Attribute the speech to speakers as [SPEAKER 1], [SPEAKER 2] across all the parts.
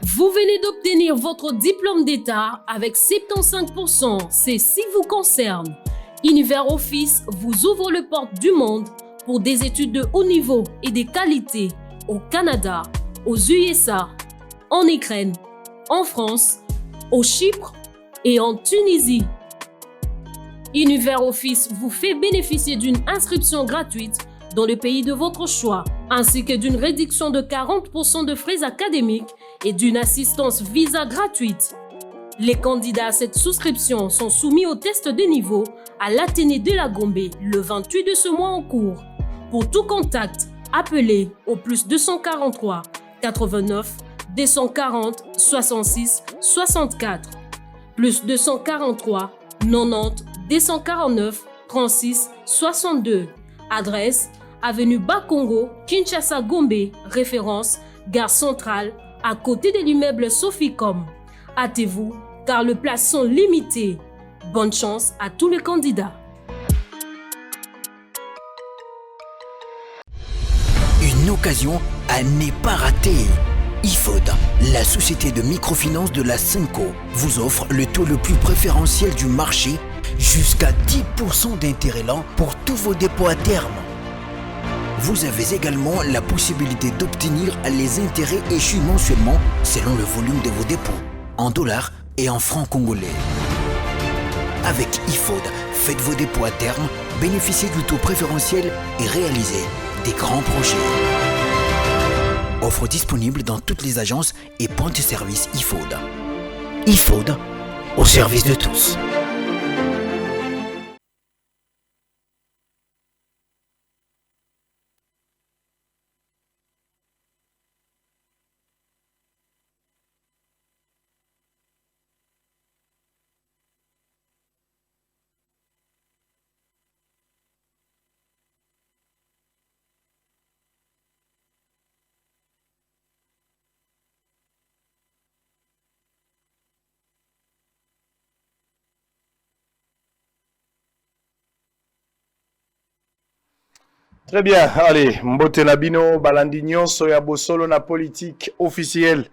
[SPEAKER 1] Vous venez d'obtenir votre diplôme d'État avec 75%. C'est si vous concerne. Univers Office vous ouvre les portes du monde pour des études de haut niveau et de qualité au Canada, aux USA, en Ukraine, en France, au Chypre et en Tunisie. Univers Office vous fait bénéficier d'une inscription gratuite dans le pays de votre choix, ainsi que d'une réduction de 40% de frais académiques et d'une assistance visa gratuite. Les candidats à cette souscription sont soumis au test de niveau à l'Athénée de la Gombe le 28 de ce mois en cours. Pour tout contact, appelez au plus 243 89 240 66 64 plus 243 90 249 36 62. Adresse avenue Bakongo, Kinshasa Gombe, référence gare centrale à côté de l'immeuble Soficom. Hâtez-vous car les places sont limitées. Bonne chance à tous les candidats.
[SPEAKER 2] Une occasion à ne pas rater. IFOD, la société de microfinance de la Cinco, vous offre le taux le plus préférentiel du marché, jusqu'à 10% d'intérêt lent pour tous vos dépôts à terme. Vous avez également la possibilité d'obtenir les intérêts échus mensuellement selon le volume de vos dépôts, en dollars et en francs congolais. Avec IFOD, faites vos dépôts à terme, bénéficiez du taux préférentiel et réalisez des grands projets. Offre disponible dans toutes les agences et points de service IFOD. IFOD, au service de tous.
[SPEAKER 3] Très bien, allez, mbote na bino balandi nyonso ya bosolo na politique officielle.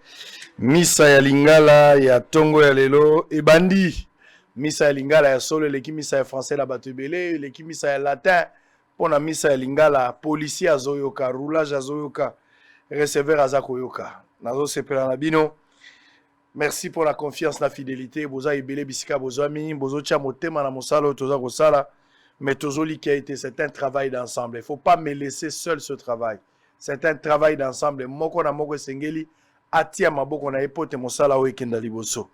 [SPEAKER 3] Misa ya lingala ya tongo ya lelo ebandi. Misa ya lingala ya solo eleki misa ya français la bato ebele, eleki misa ya latin pona misa ya lingala policier azoyoka, roulage azoyoka, receveur azakoyoka. Nazo sepela na bino. Merci pour la confiance, la fidélité. Boza ebele bisika bozami, bozo tia motema na mosala toza kosala. Mais Tozoli qui a été, c'est un travail d'ensemble. Il ne faut pas me laisser seul ce travail. C'est un travail d'ensemble. Moko na moko sengeli, atia maboko na epote mosala wekenda liboso.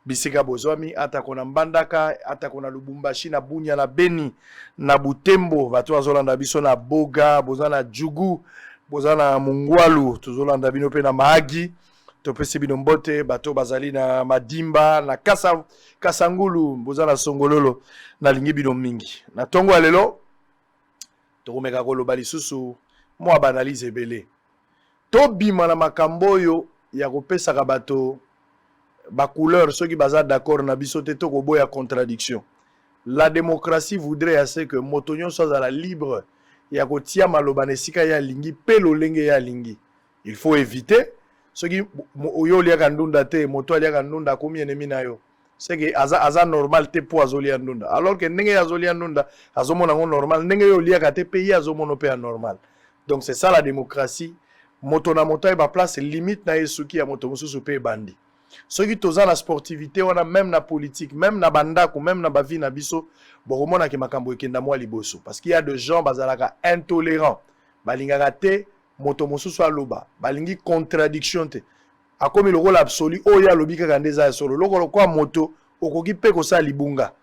[SPEAKER 3] Bisika bozwami, ata kona mbandaka, ata kona lubumbashi na bunya na beni, na butembo, batu azolanda biso na boga, boza na jugu, boza na mungwalu, tozolanda bino pe na mahagi. Topesi bino mbote, bato bazali na madimba, na kasangulu, boza na songololo, na lingi bino mingi. Na tongo alelo, tokomeka koloba lisusu, mwa banalize ebele. Tobima na makambo yo, ya kopesaka bato, ba couleur, ceux qui baza d'accord na biso te toko boya contradiction. La démocratie voudrait assez que motonyon soit à la libre, ya kotia maloba nesika ya lingi, pelo lenge ya lingi. Il faut éviter. Ce qui oyo liaka ndunda te moto aliaka ndunda komi ennemi na yo c'est que aza normal te po azolia ndunda alors que ndenge azolia ndunda azomona ngo normal ndenge yo liaka te pays azomona pe normal. Donc c'est ça la démocratie. Moto na moto ba place limite na yesuki ya moto mususu pe bandi. Ce qui toza la sportivité on a même na politique même na bandako même na bavi na biso bokomona ke makambo ekenda mwa liboso parce qu'il y a des gens bazalaka intolérants balingaka te moto mosusu aloba balingi contradiction te akomi lokola absolu oya lobi kaka ndeza solo lokolo kwa moto okoki pe ko sa libunga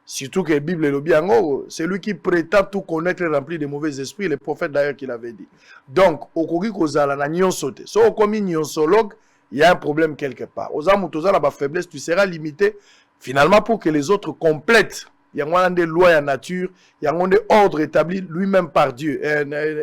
[SPEAKER 3] surtout que Bible lobi yango celui qui prétend tout connaître est rempli de mauvais esprits, le prophète d'ailleurs qui l'avait dit. Donc okoki kozala na nyonso te so okomi nyonsologue il y a un problème quelque part oza moto za na ba faiblesse tu seras limité finalement pour que les autres complètent. Il y a des lois à nature, il y a des ordres établis lui-même par Dieu,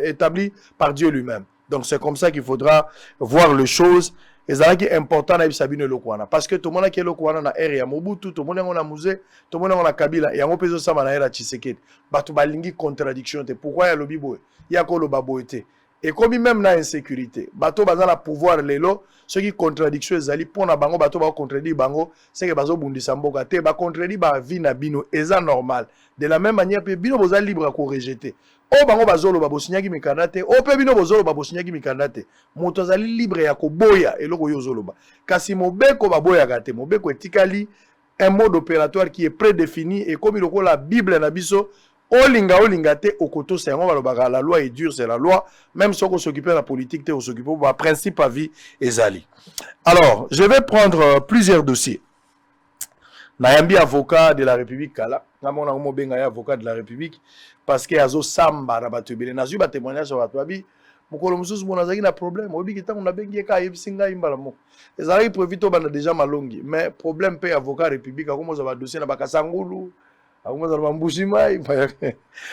[SPEAKER 3] établis par Dieu lui-même. Donc c'est comme ça qu'il faudra voir les choses. Et c'est qui est important na Sabine Lokwana parce que tout le monde qui est Lokwana na ère ya Mobutu, tout le monde na musée, tout le monde na Kabila, il y a un peu de ça na ère Tshisekedi. Batu balingi contradiction te. Pourquoi il y a le bibo? Il y a ko le baboete. et comme même na insécurité bato baza la pouvoir lelo ceux qui contradiction ezali pona bango bato ba contredire bango c'est que bazo bundisa mboka te ba contredire ba vie na bino eza normal de la même manière pe bino boza libre à ko rejeter o bango bazolo ba bosinyaki mikanda te o pe bino bozolo ba bosinyaki mikanda te moto azali libre ya ko boya eloko yo zoloba kasi mobeko ba boya kate mobeko etikali un mode opératoire qui est prédéfini et comme il la Bible na biso olinga te okoto c'est la loi est dure c'est la loi même si on s'occupe de la politique on s'occupe de principe à vie ezali. Alors je vais prendre plusieurs dossiers. Nayambi avocat de la République kala namona mo benga avocat de la République parce que azo samba na bato ebele nazu ba témoignage sur bato abi mokolo mususu mona zaki na problème obi kitanga na bengi ka yebisinga imbala mo ezali profito bana déjà malongi mais problème pe avocat République akomo za ba dossier na bakasangulu.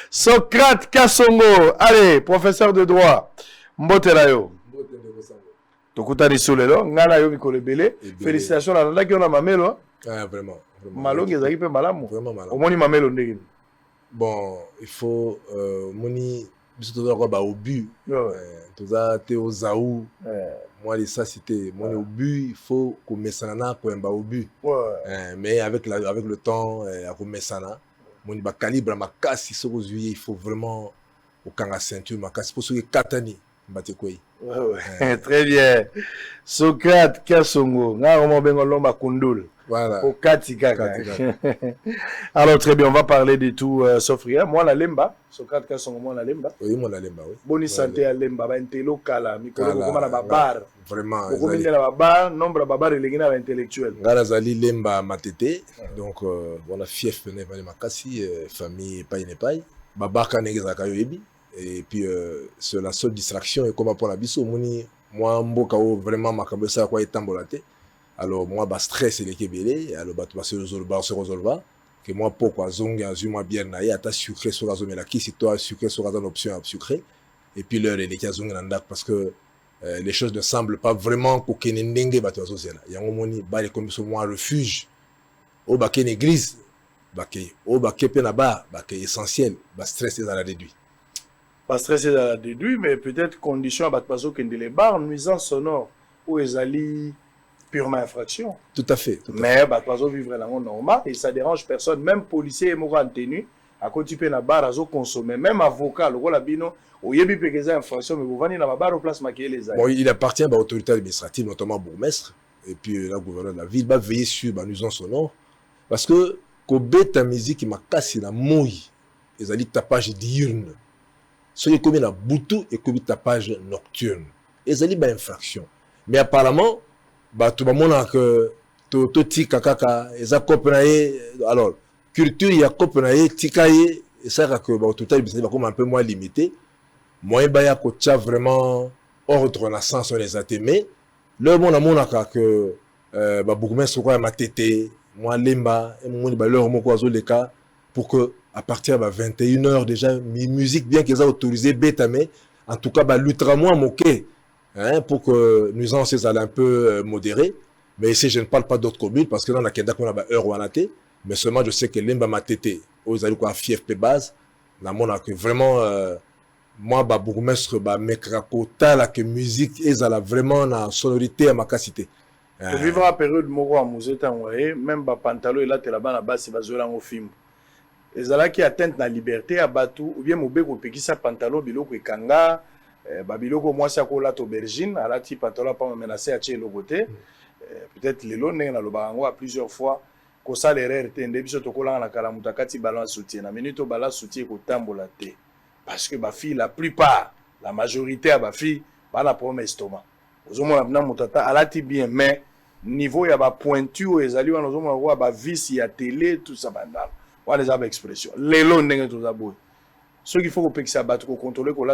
[SPEAKER 3] Socrate Kasongo, allez, professeur de droit. Mbotelayo. Tokutani Solelo, ngana yo mikolo belé. Félicitations à la qui on a mamelo.
[SPEAKER 4] Ah, vraiment.
[SPEAKER 3] Malongi ezaki pe malamu.
[SPEAKER 4] Vraiment malamu.
[SPEAKER 3] Omoni mamelo ndenge.
[SPEAKER 4] Bon, il faut moni biso toza ko ba obus. Toza te ozaou. Moi les ça c'était mon obus, il faut qu'on mesana ko mba obus. Mais avec le temps à ko mesana, mon ba calibre makasi soko zuye, il faut vraiment au kanga ceinture makasi pour ceux qui katani mbate koi.
[SPEAKER 3] Très bien. Socrate Kasongo, nga mo bengo lomba kundul.
[SPEAKER 4] Voilà.
[SPEAKER 3] Au Katikaka. Alors très bien, on va parler de tout sauf rien. Moi la lemba, Socrate Kasongo moi la lemba.
[SPEAKER 4] Oui, moi la lemba, oui.
[SPEAKER 3] Bonne santé à lemba, ba intelo kala, mikolo ko na babar.
[SPEAKER 4] Vraiment.
[SPEAKER 3] Ko na babar, nombre babar elingina ba intellectuel.
[SPEAKER 4] Ngala zali lemba matete. Donc on a fief pene vale makasi famille paille ne paille. Babaka negeza kayo ebi. Et puis c'est la seule distraction et comme pour la biso moni moi mboka vraiment makambo ça quoi etambola te. Alors moi bah stress et les kebele alors bah tu vas se résolver que moi pourquoi zonga azuma bien na ya ta sucré sur la zone là qui c'est toi sucré sur la option à sucré et puis l'heure les kazonga nanda parce que les choses ne semblent pas vraiment ko kenendenge bah tu vas là il y a un moni bah les comme moi refuge au bah ken église bah ke au bah ke pena ba bah ke essentiel bah stress est à la réduit.
[SPEAKER 3] Pas stress est à la déduit mais peut-être condition à battre pas les bars nuisance sonore ou ezali purement infraction.
[SPEAKER 4] Tout à fait.
[SPEAKER 3] Mais bah pas vivre la monde normal et ça dérange personne même policier et moral tenue à côté de la bar à consommer même avocat le rôle bino au yebi pekeza infraction mais vous venez dans la bar au place maquiller les
[SPEAKER 4] bon il appartient à l'autorité administrative notamment bourgmestre et puis la gouverneur de la ville va veiller sur la nuisance sonore parce que kobeta musique ma casse la mouille les ali tapage diurne ce qui commis la boutou et commis tapage nocturne les ali ba infraction mais apparemment bah tout le monde a que tout tika kaka eza copenaye alors culture ya copenaye tikaye et ça que bah tout est comme un peu moins limité moi ba ya ko tcha vraiment ordre na sens on les a mais le monde a monaka que bah bourgmestre quoi ma tété moi lemba et mon ba leur moko azoleka pour que à partir de 21h déjà musique bien qu'ils a autorisé bêta mais en tout cas bah l'ultra moins moqué. Hein, pour que nuisance est un peu modérée. Mais ici, je ne parle pas d'autres communes parce que là, on a qu'à heure ou mais seulement je sais que l'Emba m'a tété. Aux allez quoi, FIFP base. Là, on a que vraiment, moi, bah, bourgmestre, bah, mekrakota, là, que musique est vraiment la sonorité à ma capacité.
[SPEAKER 3] Vivre à période moro à Mouzeta, même bah, pantalon et là, t'es là-bas, là-bas, c'est basé au film. Et ça là qui atteint la liberté à Batou, ou bien Moubé, ou Péki, sa pantalon, biloko et kanga. Babiloko moi ça ko la aubergine à la type pantalon pas menacé à tirer le côté peut-être les lots na lo bango à plusieurs fois ko ça l'erreur te ndebiso to ko la na kala mutakati balance soutien na minute balance soutien ko tambola te parce que ba fille la plupart la majorité à ba fille ba na problème estomac ozomona na mutata à la type bien mais niveau ya ba pointure ezali wana ozomona ko ba vis ya télé tout ça bandal wana les expression les lots ndenge to za boy. Ce qu'il faut que ça batte, contrôler qu'on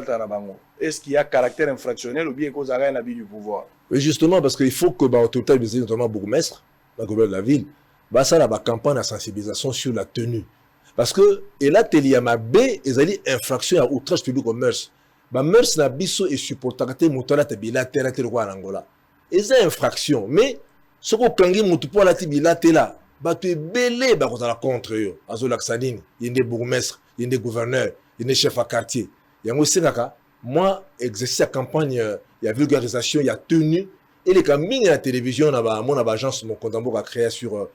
[SPEAKER 3] est-ce qu'il y a caractère infractionnel ou bien qu'on a un habit du pouvoir?
[SPEAKER 4] Oui, justement, parce qu'il faut que l'autorité, notamment bourgmestre, la gouverneur de la ville, bah ça la campagne de sensibilisation sur la tenue. Parce que, et là, il y a ma B, ils ont dit infraction à outrage public au mœurs. Bah, mœurs n'a biso et supportabilité, moutala, tabila, terre, roi en Angola. Et c'est infraction. Mais, ce qu'on kangi, moutupo, la tibila, là, bah, tu es belé, bah, contre la contre eux. Azo Laksanine, il y a des bourgmestres, il y a des gouverneurs. Il est chef à quartier. Il y a aussi moi exercice la campagne il y a vulgarisation il y a tenue et les campagnes à la télévision mon agence mon compte a créé sur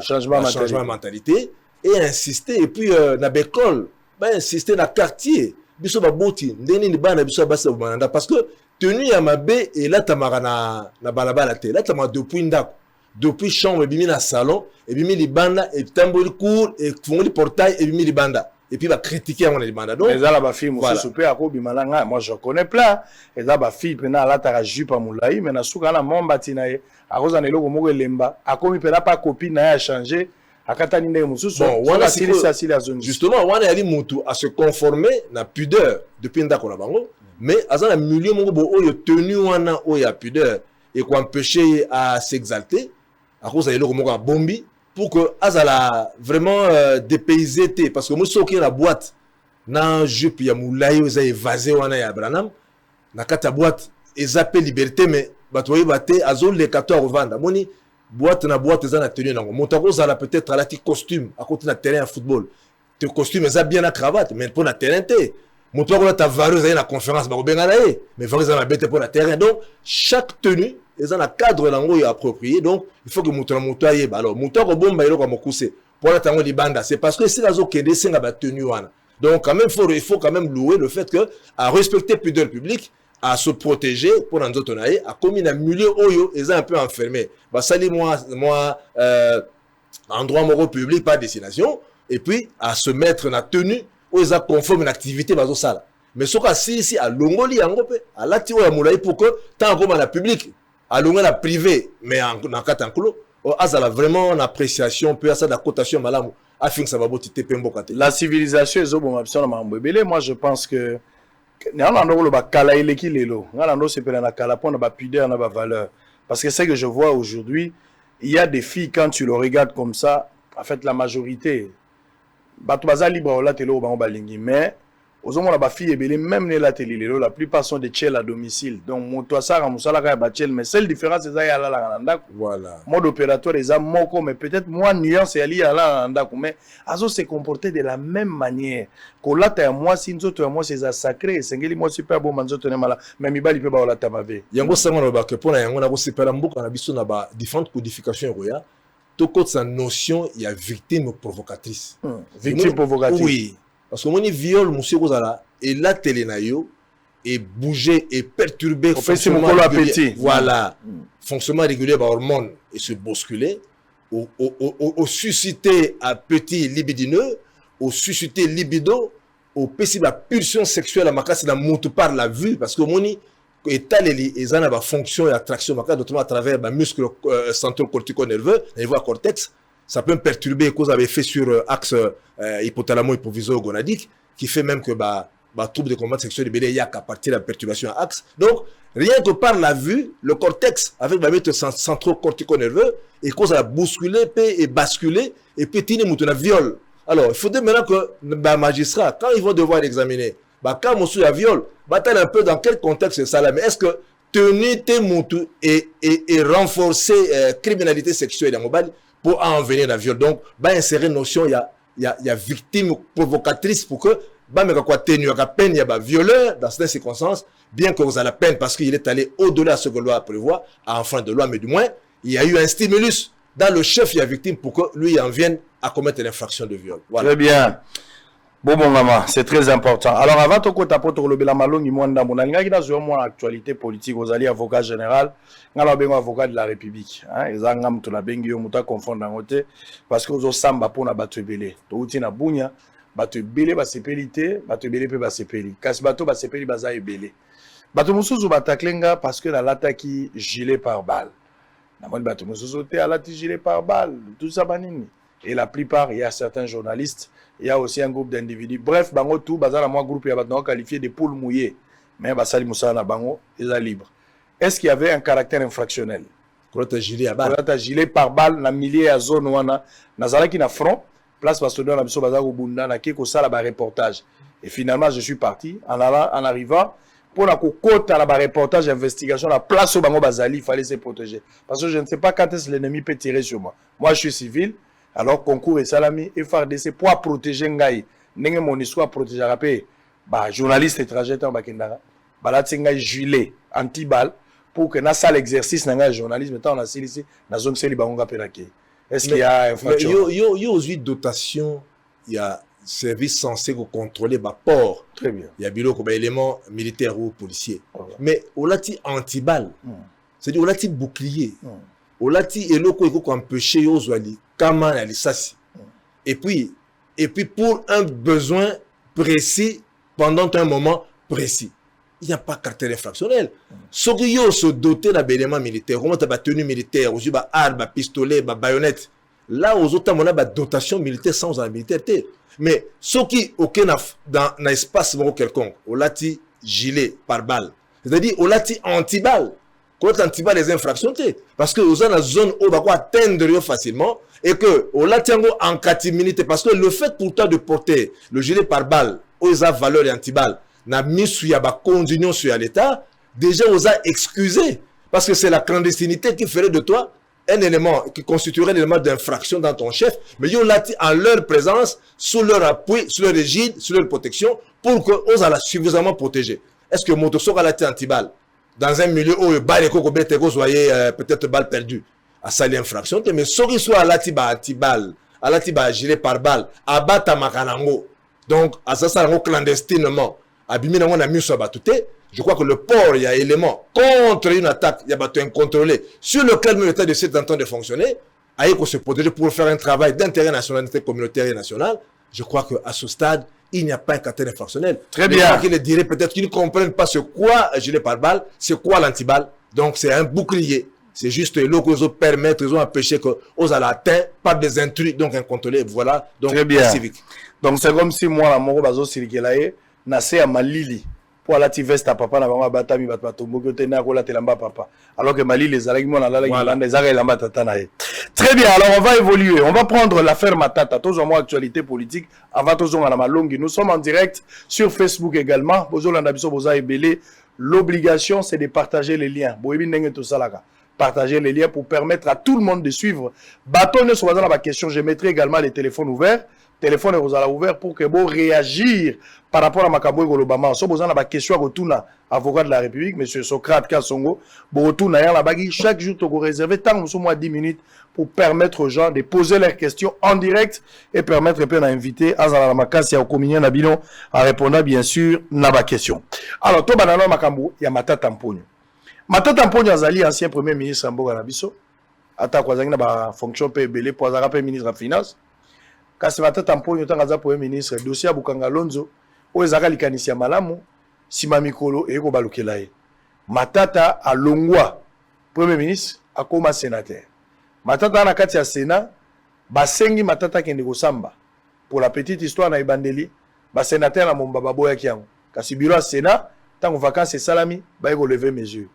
[SPEAKER 4] changement de mentalité et insister et puis na l'école insister na quartier biso ba boti ndeni ni bana biso basa bananda parce que tenue ya mabe et là tamara na balabala te là tamara depuis chambre et bimi na salon et bimi libanda et tamboli cour et fongoli portail et bimi libanda et puis va critiquer mon libanda donc
[SPEAKER 3] les ala ba fille mo souper à ko bimalanga moi je connais plein et là ba fille pena la ta jupe à moulai mais na suka na mombati na ye a cause na eloko moko lemba a komi pena pas copine na ya changer akatani ndenge mususu
[SPEAKER 4] wana justement wana yali mutu à se conformer na pudeur depuis ndako na bango mais azana milieu moko bo oyo tenu wana oyo pudeur et qu'on empêcher à s'exalter à cause de l'eau bombi pour que azala vraiment dépaysé parce que moi soki na boîte na jupe ya moulayi oza évasé wana ya branam na kata boîte ezapé liberté mais batoyi baté azol le 14 revendre moni boîte na za na tenue nango motako zala peut-être à la costume à côté na terrain de football te costume eza bien na cravate mais pour na terrain té motako la ta vareuse na conférence ba benga na ye mais vareuse na bête pour na terrain donc chaque tenue ils ont un cadre approprié donc il faut que moto aye alors moto ko bomba ilo ko mokuse pour la tango libanda c'est parce que si la zo kende singa ba tenue wana donc quand même il faut quand même louer le fait que à respecter pudeur public à se protéger pour dans d'autres naïe à commis na milieu oyo ils ont un peu enfermé bah sali moi endroit moro public par destination et puis à se mettre na tenue où ils ont conforme une activité bazo sala mais ce cas si à longoli yango pe à la tiro ya moulai pour que tant comme la public à la privé mais en cas en clos azala vraiment une appréciation peut ça la cotation malamu afin que ça va botiter pembo kate
[SPEAKER 3] la civilisation est bon option na mbebele moi je pense que na ndo lo ba kala eleki lelo ngala ndo c'est pena na kala pona ba pudeur na ba valeur parce que c'est que je vois aujourd'hui il y a des filles quand tu le regardes comme ça en fait la majorité bato baza libre la telo ba balingi mais aux hommes la fille et même les la télé la plupart sont des tchèles à domicile donc moto ça ramusala ka ba tchèle mais seule différence c'est ça ya la ndako
[SPEAKER 4] voilà
[SPEAKER 3] mode opératoire les a moko mais peut-être moins nuance et ali la ndako mais azo se comporter de la même manière ko lata ya moi si nzoto ya moi c'est ça sacré sengeli moi super bon nzoto ne mala mais mibali pe ba la tamave
[SPEAKER 4] yango sango na ba ke pona yango na ko sepela mboka na biso na ba différentes codifications roya to côté sa notion il y a victime provocatrice
[SPEAKER 3] victime provocatrice
[SPEAKER 4] oui parce que mon viol monsieur Kozala et la télé nayo et bouger et perturber
[SPEAKER 3] fonctionnement régulier
[SPEAKER 4] voilà fonctionnement régulier par hormones et se bousculer au susciter à petit libidineux au susciter libido au possible la pulsion sexuelle à ma casse la monte par la vue parce que moni état les ana ba fonction et attraction ma casse notamment à travers ba muscle central cortico-nerveux niveau cortex ça peut me perturber cause avait fait sur axe hypothalamo-hypophyso-gonadique qui fait même que trouble de combat sexuel il y a qu'à partir de la perturbation à axe donc rien que par la vue le cortex avec ma méthode centro-cortico-nerveux et cause à bousculer et basculer et puis tiner la viol alors il faudrait maintenant que les magistrats quand ils vont devoir examiner quand monsieur a viol un peu dans quel contexte c'est ça là mais est-ce que tenir tes moutons et renforcer criminalité sexuelle dans mobile pour en venir à viol donc insérer notion il y a victime provocatrice pour que mais quoi tenir à peine il y a violeur dans certaines circonstances bien que vous avez la peine parce qu'il est allé au-delà de ce que la loi prévoit à enfreindre de loi mais du moins il y a eu un stimulus dans le chef il y a victime pour que lui en vienne à commettre l'infraction de viol
[SPEAKER 3] voilà. Très bien. Bon maman, c'est très important. Alors avant de côté pour le Bélamalongi Mwanda Monalingaki dans une actualité politique, vous allez avocat général, ngala bengo avocat de la République. Hein, ils ngam to na bengi yo muta confondre ngote parce que vous samba pona bato belé. To uti na bunya, bato belé ba sepelité, bato belé pe ba sepeli. Kasi bato ba sepeli baza ebelé. Bato musuzu bataklenga parce que la lataki gilet par balle. Na moni bato musuzu te alati gilet par balle, tout ça banini. Et la plupart, il y a certains journalistes, il y a aussi un groupe d'individus. Bref, bango tout, bazala moi groupe, il y a qualifié de poules mouillées. Mais basali moussa na bango, ils sont libres. Est-ce qu'il y avait un caractère infractionnel?
[SPEAKER 4] Quand gilet à balle.
[SPEAKER 3] Quand gilet par balle, na millier à zone wana, nazala qui na front, place parce que dans la biso bazala au bunda, na keko ça là reportage. Et finalement, je suis parti en arrivant. Pour la côte à la reportage, investigation, la place au bango bazali, il fallait se protéger. Parce que je ne sais pas quand est-ce que l'ennemi peut tirer sur moi. Moi, je suis civil. Alors, concours et salami, FRDC, pour protéger Ngaï, n'est mon histoire protéger rapé. bah journaliste étranger tant bakendara balatinga gilet anti-balle pour que na salle exercice na journalisme tant on a ici na zone seli bangonga pelake. Est-ce qu'il y a infraction?
[SPEAKER 4] Yo aux dotation, il y a service censé contrôler ba port.
[SPEAKER 3] Très bien.
[SPEAKER 4] Il y a biloko ba éléments militaires ou policiers. Mais au lati anti-balle. C'est-à-dire au lati bouclier. Au lati eloko eko empêcher yo zwali kama na lisasi. Et puis pour un besoin précis pendant un moment précis. Il n'y a pas caractère infractionnel. Ce qui se doté d'un élément militaire, comment tu as tenue militaire, aux armes, pistolet, baïonnette. Là, aux autres, on a une dotation militaire sans la militaire. Mais ce qui est dans un espace quelconque, on l'a dit gilet par balle. C'est-à-dire, on l'a dit anti-balle. Quand anti-balle, les infractions, parce que vous avez une zone où on va atteindre facilement et que on l'a dit en catimilité. Parce que le fait pour toi de porter le gilet par balle, aux a valeur et anti-balle, n'a mis sur la condition sur l'État, déjà on a excusé. Parce que c'est la clandestinité qui ferait de toi un élément qui constituerait un élément d'infraction dans ton chef. Mais ils l'a dit en leur présence, sous leur appui, sous leur égide, sous leur protection, pour qu'on soit suffisamment protégé. Est-ce que mon tour l'a dit anti-balle dans un milieu où le balle et que soyez peut-être balle perdue à ça l'infraction, mais ceux qui soient à la tiba anti-balle, à la tiba gilet par balle, à battre makanango, donc à ça clandestinement. Je crois que le port, il y a élément contre une attaque, il y a battu incontrôlé sur lequel l'État décide en train de fonctionner, il faut se protéger pour faire un travail d'intérêt national, d'intérêt communautaire et national. Je crois qu'à ce stade, il n'y a pas un caractère infractionnel.
[SPEAKER 3] Très bien.
[SPEAKER 4] Je crois qu'il dirait peut-être qu'ils ne comprennent pas ce quoi gilet par balle, c'est quoi l'antiballe. Donc c'est un bouclier. C'est juste l'eau que vous permettre, ils ont empêché que vous allez atteindre par des intrus, donc incontrôlés. Voilà. Donc
[SPEAKER 3] très bien.
[SPEAKER 4] Civique.
[SPEAKER 3] Donc c'est comme si moi, la moro bazo sirikelaye, nase à Malili. Pour la veste à papa, na mama batami batbatombo que tena ko la telamba papa. Alors que Mali les alagi mon la la les arrêts la matata nae. Très bien, alors on va évoluer. On va prendre l'affaire Matata. Tous en moi actualité politique. Avant tous on a la malongue. Nous sommes en direct sur Facebook également. Bozo landa biso boza ebele. L'obligation c'est de partager les liens. Boyebi ndenge to salaka. Partager les liens pour permettre à tout le monde de suivre. Bâtonne sur la question. Je mettrai également les téléphones ouverts. Téléphone est ouvert pour que vous réagir par rapport à Makambo et Golobama. Si vous avez une question à retourner avocat de la République, M. Socrate Kassongo, vous retournez à la bague. Chaque jour, vous réservez tant ou moins 10 minutes pour permettre aux gens de poser leurs questions en direct et permettre d'inviter Azala Makassi à Okominien Nabino à répondre bien sûr à ma question. Alors, tout banana Makambo, il y a Matata Mponyo. Matata Mponyo Azali, ancien premier ministre Mboga Nabiso, ata kwazangi na ba fonction PBL pour Azara ministre de Finance. Kasi Matata Mponyo tangaza premier ministre dossier Bukanga Lonzo o ezaka likanisi ya malamu sima mikolo eko balukela ye. Matata alongwa premier ministre akoma sénateur. Matata na kati ya Sénat basengi Matata kende kosamba pour la petite histoire na ibandeli ba sénateur na momba baboya kiango. Kasi bureau ya Sénat tango vacances salami ba eko lever mesure.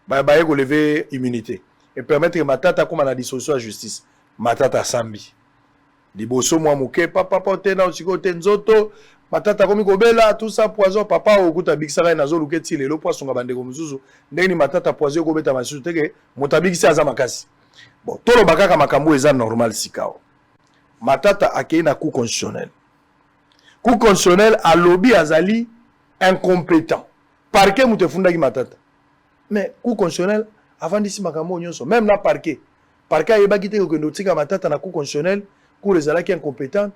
[SPEAKER 3] Ba eko lever immunité et permettre Matata comme na dissolution de justice. Matata sambi. Liboso mwa muke papa pote na osiko tenzoto Matata komi kobela tout ça poison papa okuta bikisaka na zo luketi lelo poisson nga bandeko muzuzu ndeni Matata poison ko beta masusu teke motabikisi aza makasi bon tolo bakaka makambo eza normal sikao Matata akei na coup constitutionnel a lobby azali incompétent parquet mutefunda ki Matata mais coup constitutionnel avant d'ici makambo nyonso même na parquet ayebaki te ko ndotika Matata na coup constitutionnel pour les alaki incompétentes.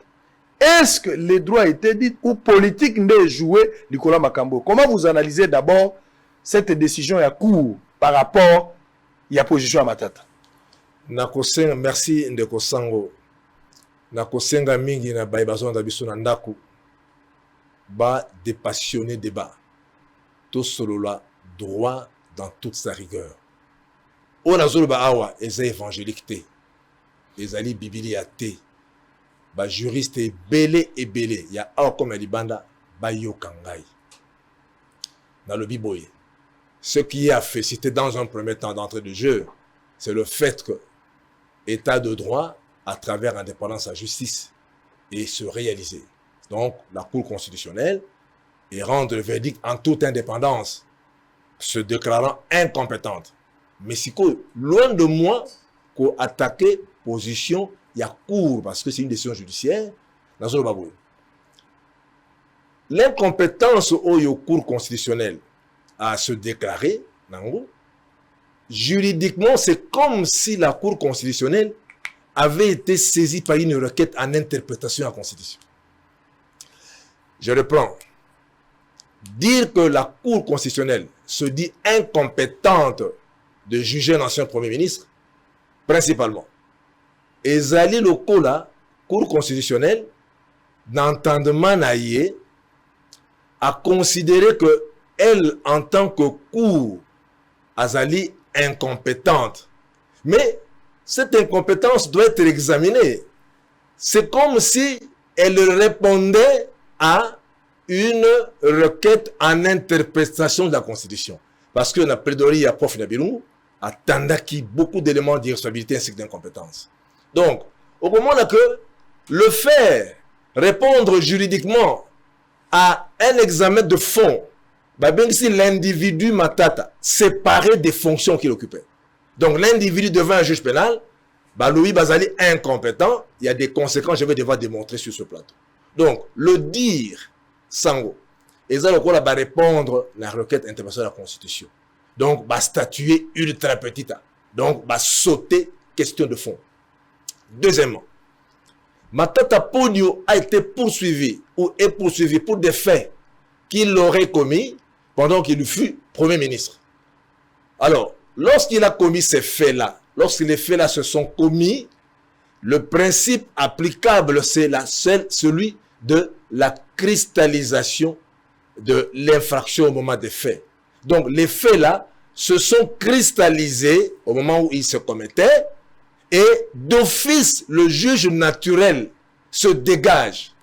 [SPEAKER 3] Est-ce que les droits étaient dit ou politique n'est joué Nicolas Makambo? Comment vous analysez d'abord cette décision à court par rapport à la position à Matata?
[SPEAKER 4] Merci Ndeko Sango. Nakosenga mingi na baibazo na biso na ndako ba dépassionner débat. Tout solo la droit dans toute sa rigueur. On a zolo ba awa eza évangélique ezali biblia te. Ba juriste et belé. Il y a un comme Libanda, ba yokangai. Dans le Biboye. Ce qui a fait, c'était dans un premier temps d'entrée de jeu, c'est le fait que État de droit, à travers l'indépendance à la justice, et se réaliser. Donc, la Cour constitutionnelle, et rendre le verdict en toute indépendance, se déclarant incompétente. Mais c'est que, loin de moi, qu'on attaquer position, il y a cours, parce que c'est une décision judiciaire, dans le Baboué. l'incompétence au cours constitutionnel à se déclarer, juridiquement, c'est comme si la Cour constitutionnelle avait été saisie par une requête en interprétation de la Constitution. Je reprends. Dire que la Cour constitutionnelle se dit incompétente de juger un ancien Premier ministre, principalement. Et Zali Loko, la Cour constitutionnelle, d'entendement naïe, a considéré que elle, en tant que Cour, Azali incompétente. Mais cette incompétence doit être examinée. C'est comme si elle répondait à une requête en interprétation de la Constitution. Parce que la plaidoirie à Prof Nabilou attendait qu'il y ait beaucoup d'éléments d'irresponsabilité ainsi que d'incompétence. Donc, au moment que le faire répondre juridiquement à un examen de fond, même si l'individu Matata séparé des fonctions qu'il occupait. Donc l'individu devint un juge pénal, Louis Bazali incompétent, il y a des conséquences, je vais devoir démontrer sur ce plateau. Donc le dire Sango, et ça va répondre à la requête internationale de la Constitution. Donc va statuer ultra petite. Donc va sauter question de fond. Deuxièmement, Matata Ponyo a été poursuivi ou est poursuivi pour des faits qu'il aurait commis pendant qu'il fut Premier ministre. Alors, lorsqu'il a commis ces faits-là, lorsque les faits-là se sont commis, le principe applicable, c'est celui de la cristallisation de l'infraction au moment des faits. Donc, les faits-là se sont cristallisés au moment où ils se commettaient et d'office, le juge naturel se dégage.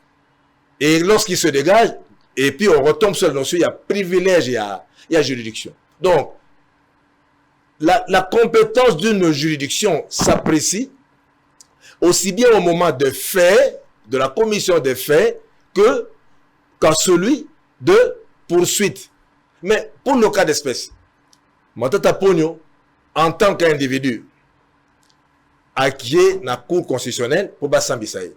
[SPEAKER 4] Et lorsqu'il se dégage, et puis on retombe sur la notion, il y a privilège, il y a juridiction. Donc, la compétence d'une juridiction s'apprécie aussi bien au moment de fait, de la commission des faits, qu'à celui de poursuite. Mais pour le cas d'espèce, Matata Ponyo, en tant qu'individu, acquiert la Cour constitutionnelle pour Bassambisaï.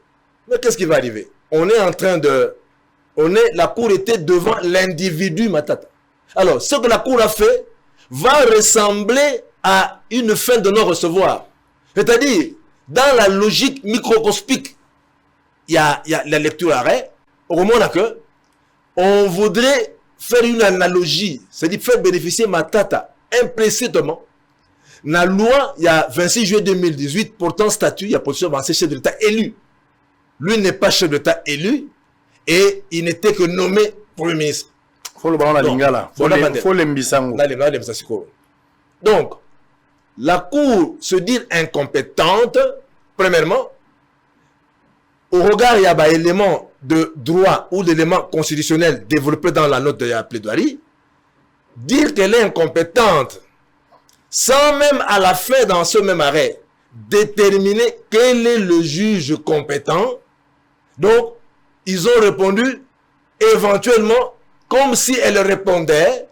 [SPEAKER 4] Mais qu'est-ce qui va arriver? La Cour était devant l'individu Matata. Alors, ce que la Cour a fait va ressembler à une fin de non-recevoir. C'est-à-dire, dans la logique microscopique, il y a la lecture arrêt, au moment que on voudrait faire une analogie, c'est-à-dire faire bénéficier Matata implicitement. La loi, il y a 26 juillet 2018, portant statut, il y a position avancée chef de l'État élu. Lui n'est pas chef de l'État élu et il n'était que nommé Premier ministre.
[SPEAKER 3] Faut le baron la lingala. Faut l'embisango.
[SPEAKER 4] Donc, la Cour se dit incompétente, premièrement, au regard, il y a des éléments de droit ou d'éléments constitutionnels développés dans la note de la plaidoirie, dire qu'elle est incompétente, sans même à la fin, dans ce même arrêt, déterminer quel est le juge compétent. Donc, ils ont répondu éventuellement comme si elle répondait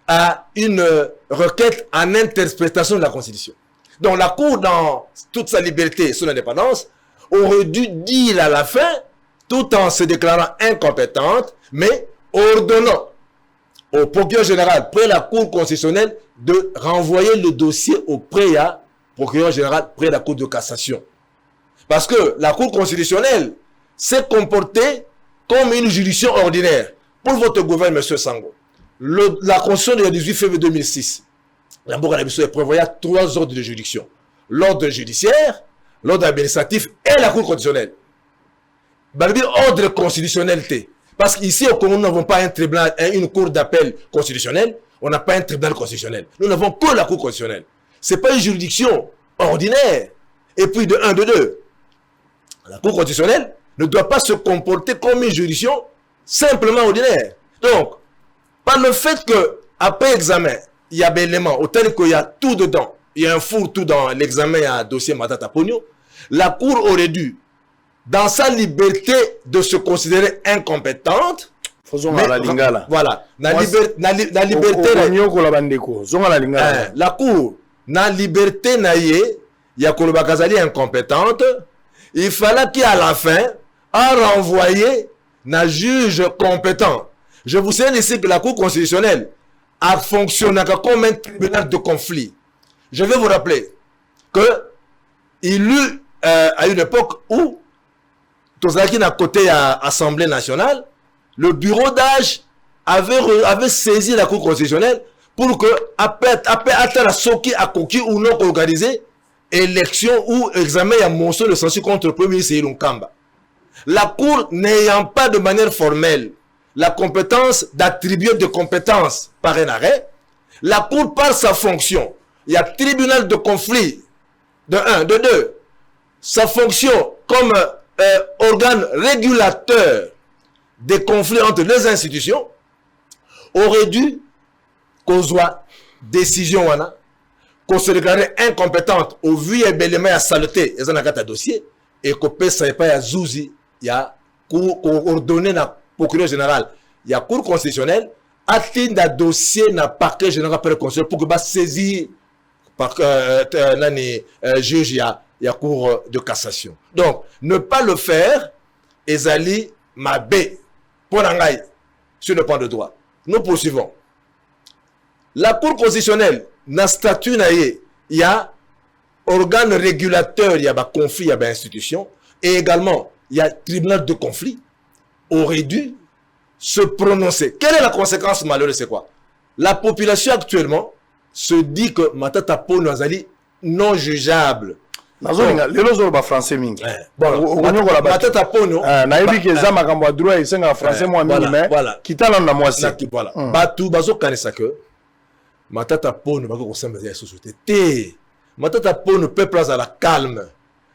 [SPEAKER 4] à une requête en interprétation de la Constitution. Donc, la Cour, dans toute sa liberté et son indépendance, aurait dû dire à la fin, tout en se déclarant incompétente, mais ordonnant au procureur général, près la Cour constitutionnelle, de renvoyer le dossier auprès du procureur général, près de la Cour de cassation. Parce que la Cour constitutionnelle s'est comportée comme une juridiction ordinaire. Pour votre gouvernement, M. Sango, la Constitution du 18 février 2006, la Bourg-Anabisso prévoyait 3 ordres de juridiction. L'ordre judiciaire, l'ordre administratif et la Cour constitutionnelle. Ordre constitutionnalité. Parce qu'ici, au Congo, nous n'avons pas un tribunal, une cour d'appel constitutionnelle. On n'a pas un tribunal constitutionnel. Nous n'avons que la Cour constitutionnelle. Ce n'est pas une juridiction ordinaire. Et puis de 1, de 2. La Cour constitutionnelle ne doit pas se comporter comme une juridiction simplement ordinaire. Donc, par le fait que après examen, il y a des éléments, autant qu'il y a tout dedans, il y a un fourre-tout dans l'examen à dossier Matata Ponyo, la Cour aurait dû, dans sa liberté de se considérer incompétente,
[SPEAKER 3] mais, la lingala.
[SPEAKER 4] Voilà, la liberté, la Cour, la liberté, il y a Kolobakazali incompétente, il fallait qu'à la fin, a renvoyé na juge compétent. Je vous signale ici que la Cour constitutionnelle a fonctionné comme un tribunal de conflit. Je vais vous rappeler que il y eut à une époque où Tozaki n'a côté à l'Assemblée nationale, le bureau d'âge avait saisi la Cour constitutionnelle pour que après la soki a coquille ou non organisé élection ou examen à motion de censure contre le premier ministre Ilunga Kamba. La Cour n'ayant pas de manière formelle la compétence d'attribuer des compétences par un arrêt, la Cour par sa fonction, il y a tribunal de conflit de 1, de 2, sa fonction comme organe régulateur des conflits entre les institutions aurait dû qu'on soit décision qu'on se déclarait incompétente au vu et l'élément à saleté et un dossier et qu'on peut pas à Zouzi il y a ordonné na procureur général il y a cour constitutionnelle atteint un dossier na parquet général constitutionnel pour que va saisir par juge il y a cour de cassation. Donc ne pas le faire ezali mabe pour l'angaï sur le plan de droit. Nous poursuivons. La Cour constitutionnelle, dans statut, il y a organe régulateur, il y a conflit, il y a institution, et également, il y a tribunal de conflit, aurait dû se prononcer. Quelle est la conséquence malheureuse, c'est quoi? La population actuellement se dit que Matata Pono Azali non jugeable.
[SPEAKER 3] Les autres français mingi.
[SPEAKER 4] Bon, Matata Pono.
[SPEAKER 3] Naïbi que ça m'a cambo droit et c'est un français moi mingi mais qui t'a l'en moi c'est.
[SPEAKER 4] Voilà. Batu bazo kanisa que Matata Pono bako kosemba ya société. Té. Matata Pono peuple à la calme.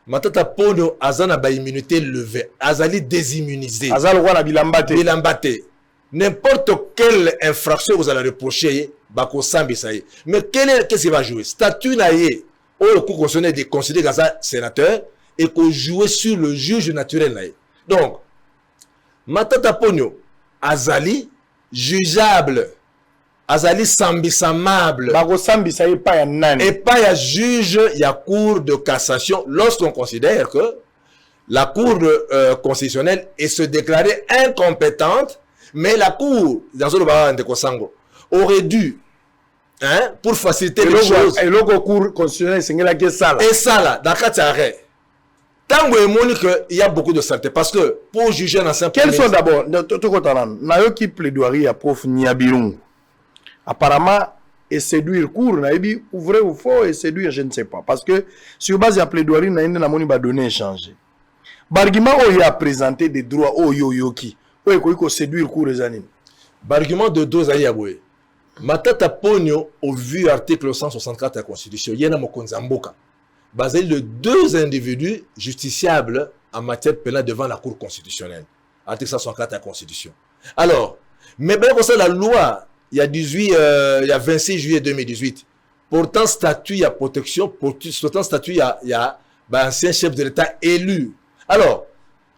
[SPEAKER 4] Matata Pono azana ba immunité levée. Azali désimmunisé.
[SPEAKER 3] Azal roi na bilambate.
[SPEAKER 4] Bilambate. N'importe quelle infraction vous allez reprocher bako sambi ça y. Mais qu'est-ce qui va jouer? Statut naïe. Le Cour constitutionnel est considéré comme sénateur et qu'on jouait sur le juge naturel. Donc, Matata Ponyo, Azali, jugeable, Azali sambisamable, et pas il y a juge, il y a cour de cassation, lorsqu'on considère que la Cour constitutionnelle est se déclarée incompétente, mais la Cour, dans le aurait dû pour faciliter les choses.
[SPEAKER 3] Et le cours constitutionnel, c'est que ça.
[SPEAKER 4] Et ça là, dans le cas d'arrêt, tant qu'il y a beaucoup de saleté, parce que pour juger un ancien
[SPEAKER 3] quels sont d'abord, n'a qui plaidoirie à prof Niabirung. Apparemment, et séduire cours, n'a dit ouvrir ou faux et séduire, je ne sais pas. Parce que sur base de la plaidoirie, n'a pas donné échanger. Barguiment, il a présenté des droits au yo-yo-ki. Où est-ce séduire cours les années?
[SPEAKER 4] Bargument de deux aïe. Matata Ponyo, au vu article 164 de la Constitution, il y a Mokonzamboka, basé de deux individus justiciables en matière pénale devant la Cour constitutionnelle. Article 164 de la Constitution. Alors, mais bien pour ça, la loi, il y a 26 juillet 2018, pourtant statut, il y a protection, pourtant statut, il y a ancien chef de l'État élu. Alors,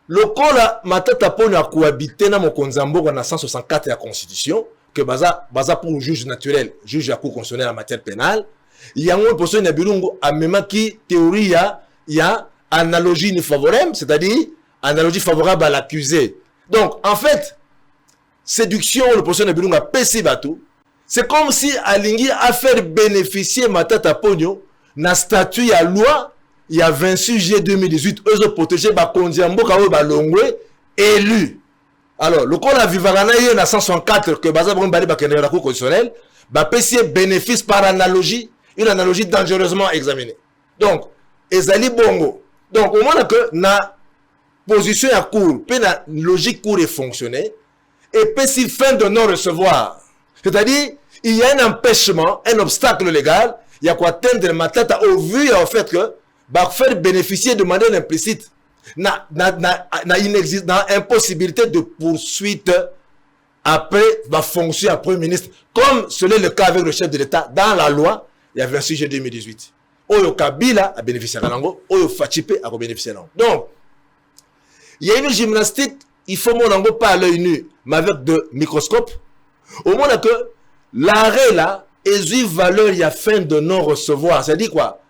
[SPEAKER 4] le cas Matata Ponyo a cohabité dans Mokonzamboka dans 164 de la Constitution, que baza pour juge naturel, juge à cour constitutionnelle en matière pénale, il y a une position à même qui théorie il y a analogie favorable, c'est-à-dire analogie favorable à l'accusé. Donc en fait, séduction le position de Bilunga PC Batou, c'est comme si Alingi a fait bénéficier Matata Ponyo na statut à loi il y a 26 juillet 2018 eux ont protégé ba Kondiambo kawe ba Longwe élu. Alors, le code à Vivarana, il y a 164 que Baza Brumbali Bakene la Cour constitutionnelle, bah, PC bénéfice par analogie, une analogie dangereusement examinée. Donc, Ezali Bongo. Donc, au moins que na position à cour, puis la logique cour est fonctionné, et PC fin de non-recevoir. C'est-à-dire, il y a un empêchement, un obstacle légal, il y a quoi atteindre ma tête au vu en fait que, bah, faire bénéficier de manière implicite. N'a impossibilité de poursuite après la fonction à Premier ministre, comme ce n'est le cas avec le chef de l'État dans la loi, il y avait un sujet 2018. Oyo Kabila a bénéficié à Nango, Oyo Fachipé a bénéficié à Nango. Donc, il y a une gymnastique, il faut mon Nango pas à l'œil nu, mais avec de microscopes. Au moins que l'arrêt là, est une valeur, il y a fin de non-recevoir. Ça dit quoi?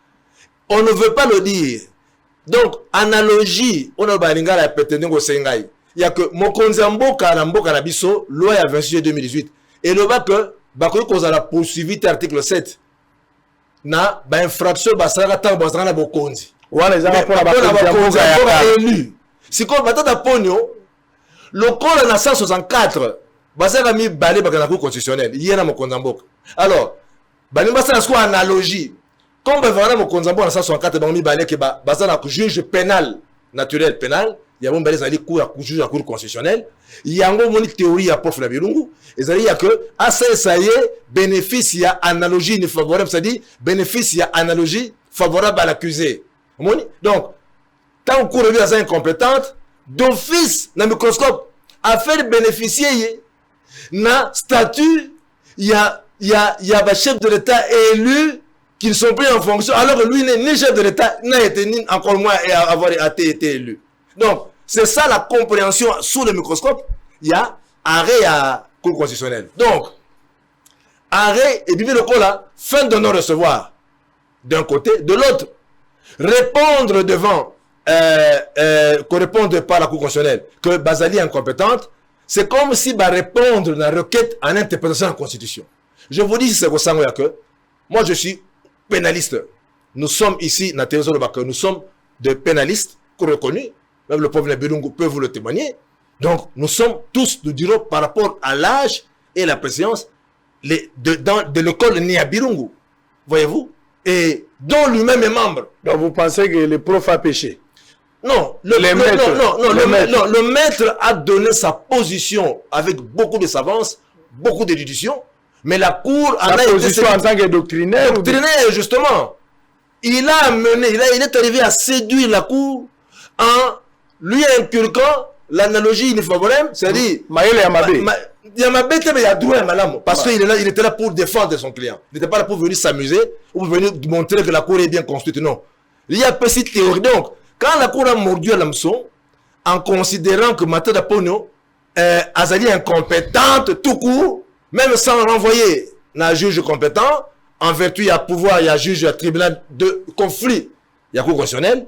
[SPEAKER 4] On ne veut pas le dire. Donc, analogie, on a balinga la péténé au Sengai. il y a que mokonzi mboka na biso loi ya 26 juillet 2018 et le bas que bakoki kozala poursuivi article 7 na ba infraction basala ta bazana na bokonzi
[SPEAKER 3] wala ezaka pona
[SPEAKER 4] bakonzi élu siko batata ponyo lokola na 164 basala mi balé bakana cour constitutionnelle yena mokonzi mboka alors bani basala quoi analogie comme bavana mokonzi mboka na 164 ba mi balé ke basala juge pénal naturel pénal il y a bon balé zali cour juge la cour constitutionnelle yango moni théorie ya prof na bilungu ezali ya que ça y est bénéfice ya analogie ne favorable c'est-à-dire bénéfice ya analogie favorable à l'accusé donc tant cour de vie incompétente d'office na microscope a fait bénéficier na statut il y a ba chef de l'État élu qui ne sont plus en fonction alors que lui n'est ni chef de l'État n'a été ni encore moins avoir été élu. Donc c'est ça la compréhension sous le microscope. Il y a arrêt à cour constitutionnelle. Donc arrêt et bibi le là fin de non-recevoir d'un côté, de l'autre répondre devant qu'on réponde par la cour constitutionnelle que Bazali est incompétente, c'est comme si bah répondre à la requête en interprétation de la constitution. Je vous dis c'est que moi je suis pénaliste. Nous sommes ici dans Théozo Lobaka, nous sommes des pénalistes reconnus, même le pauvre Nebelungu peut vous le témoigner. Donc nous sommes tous, nous dirons par rapport à l'âge et la préséance de l'école Niabirungu, voyez-vous, et dont lui-même est membre.
[SPEAKER 3] Donc vous pensez que le prof a péché?
[SPEAKER 4] Non, le maître a donné sa position avec beaucoup de savance, beaucoup d'érudition, mais la cour
[SPEAKER 3] a été position en tant que doctrinaire.
[SPEAKER 4] Doctrinaire, justement. Il a mené, il est arrivé à séduire la cour en lui inculquant l'analogie uniforme, c'est-à-dire Yamabé, il y a droit madame, parce qu'il était là pour défendre son client. Il n'était pas là pour venir s'amuser ou pour venir montrer que la cour est bien construite. Non. Il y a petite théorie. Donc, quand la cour a mordu à l'hameçon, en considérant que Matada Pogno Azali est incompétente tout court, même sans renvoyer un juge compétent, en vertu il y a pouvoir, il y a juge, il y a tribunal de conflit, il y a cour constitutionnelle.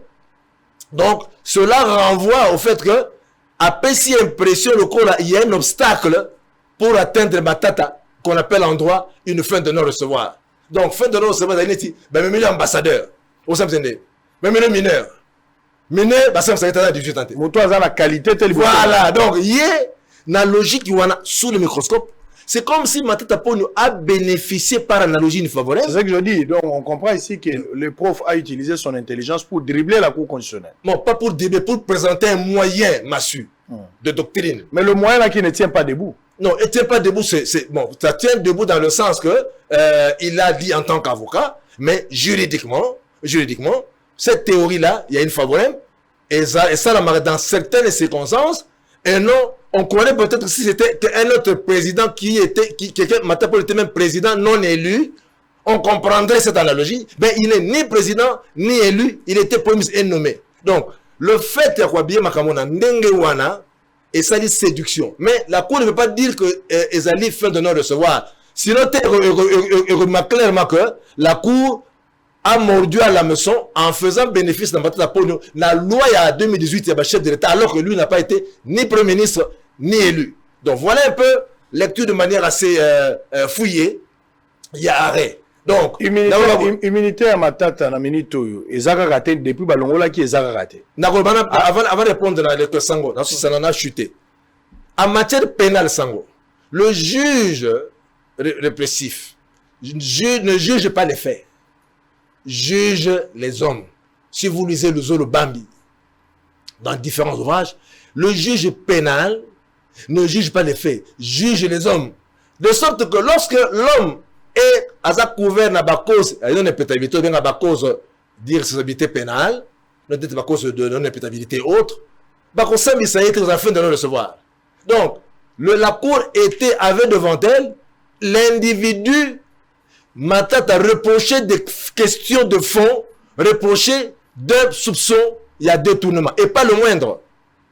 [SPEAKER 4] Donc, cela renvoie au fait que, après si impression, il y a un obstacle pour atteindre Matata, qu'on appelle en droit une fin de non-recevoir. Donc, fin de non-recevoir, c'est même un ambassadeur, au sein de même un mineur. Mineur, c'est un 18 ans.
[SPEAKER 3] La qualité telle.
[SPEAKER 4] Voilà, donc, il y a une logique sous le microscope. C'est comme si Matata Pogno a bénéficié par analogie favorable.
[SPEAKER 3] C'est ce que je dis. Donc, on comprend ici que le prof a utilisé son intelligence pour dribbler la cour constitutionnelle.
[SPEAKER 4] Non, pas pour dribbler, pour présenter un moyen massu de doctrine.
[SPEAKER 3] Mais le moyen là qui ne tient pas debout.
[SPEAKER 4] Non, il ne tient pas debout. Bon, ça tient debout dans le sens que il a dit en tant qu'avocat, mais juridiquement, cette théorie-là, il y a une favorable. Et ça dans certaines circonstances, et non, on connaît peut-être si c'était un autre président Matapo était même président non élu, on comprendrait cette analogie. Mais il n'est ni président, ni élu, il était premier ministre et nommé. Donc, le fait qu'il Makamona Ndengewana, et ça dit séduction. Mais la Cour ne veut pas dire que Ezali fait de non-recevoir. Sinon, il remarque clairement que la Cour a mordu à l'hameçon en faisant bénéfice de Matata Pogno. La loi il y a 2018, il y a un chef de l'État, alors que lui n'a pas été ni premier ministre, ni élu. Donc voilà un peu lecture de manière assez fouillée. Il y a arrêt. Donc,
[SPEAKER 3] immunité à Matata, na minito, ezaka raté depuis Balongola qui ezaka raté.
[SPEAKER 4] Avant de répondre à l'école Sango, ça en a chuté. En matière pénale Sango, le juge répressif ne juge pas les faits, juge les hommes. Si vous lisez le Zolo Bambi dans différents ouvrages, le juge pénal ne juge pas les faits, juge les hommes. De sorte que lorsque l'homme est à sa couvert na cause, il y a une impétabilité, bien à cause d'irresponsabilité pénale, peut-être à cause de non-impétabilité autre, on sait que ça y est en train de le recevoir. Donc, la cour avait devant elle l'individu Matata reproché des questions de fond, reproché d'un soupçon, il y a détournement. Et pas le moindre.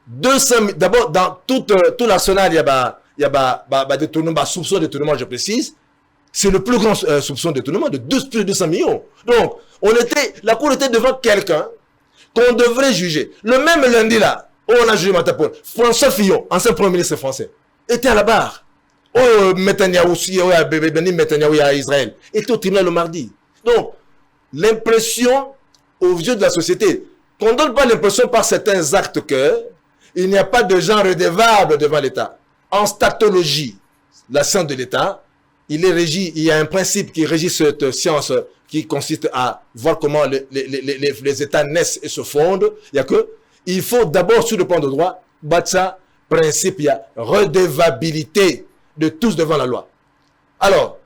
[SPEAKER 4] D'abord, dans tout l'arsenal, il y a détournement, soupçon de détournement, je précise. C'est le plus grand soupçon de détournement de plus de 200 millions. Donc, la cour était devant quelqu'un qu'on devrait juger. Le même lundi là, On a jugé Matapone. François Fillon, ancien premier ministre français, était à la barre. Oh, Netanyahou, Benjamin Netanyahou à Israël, était au tribunal le mardi. Donc, l'impression aux yeux de la société, qu'on ne donne pas l'impression par certains actes qu'il n'y a pas de gens redevables devant l'État. En statologie, la science de l'État, il y a un principe qui régit cette science qui consiste à voir comment les États naissent et se fondent. Il faut d'abord, sur le plan de droit, battre ça, principe, il y a redevabilité de tous devant la loi. Alors,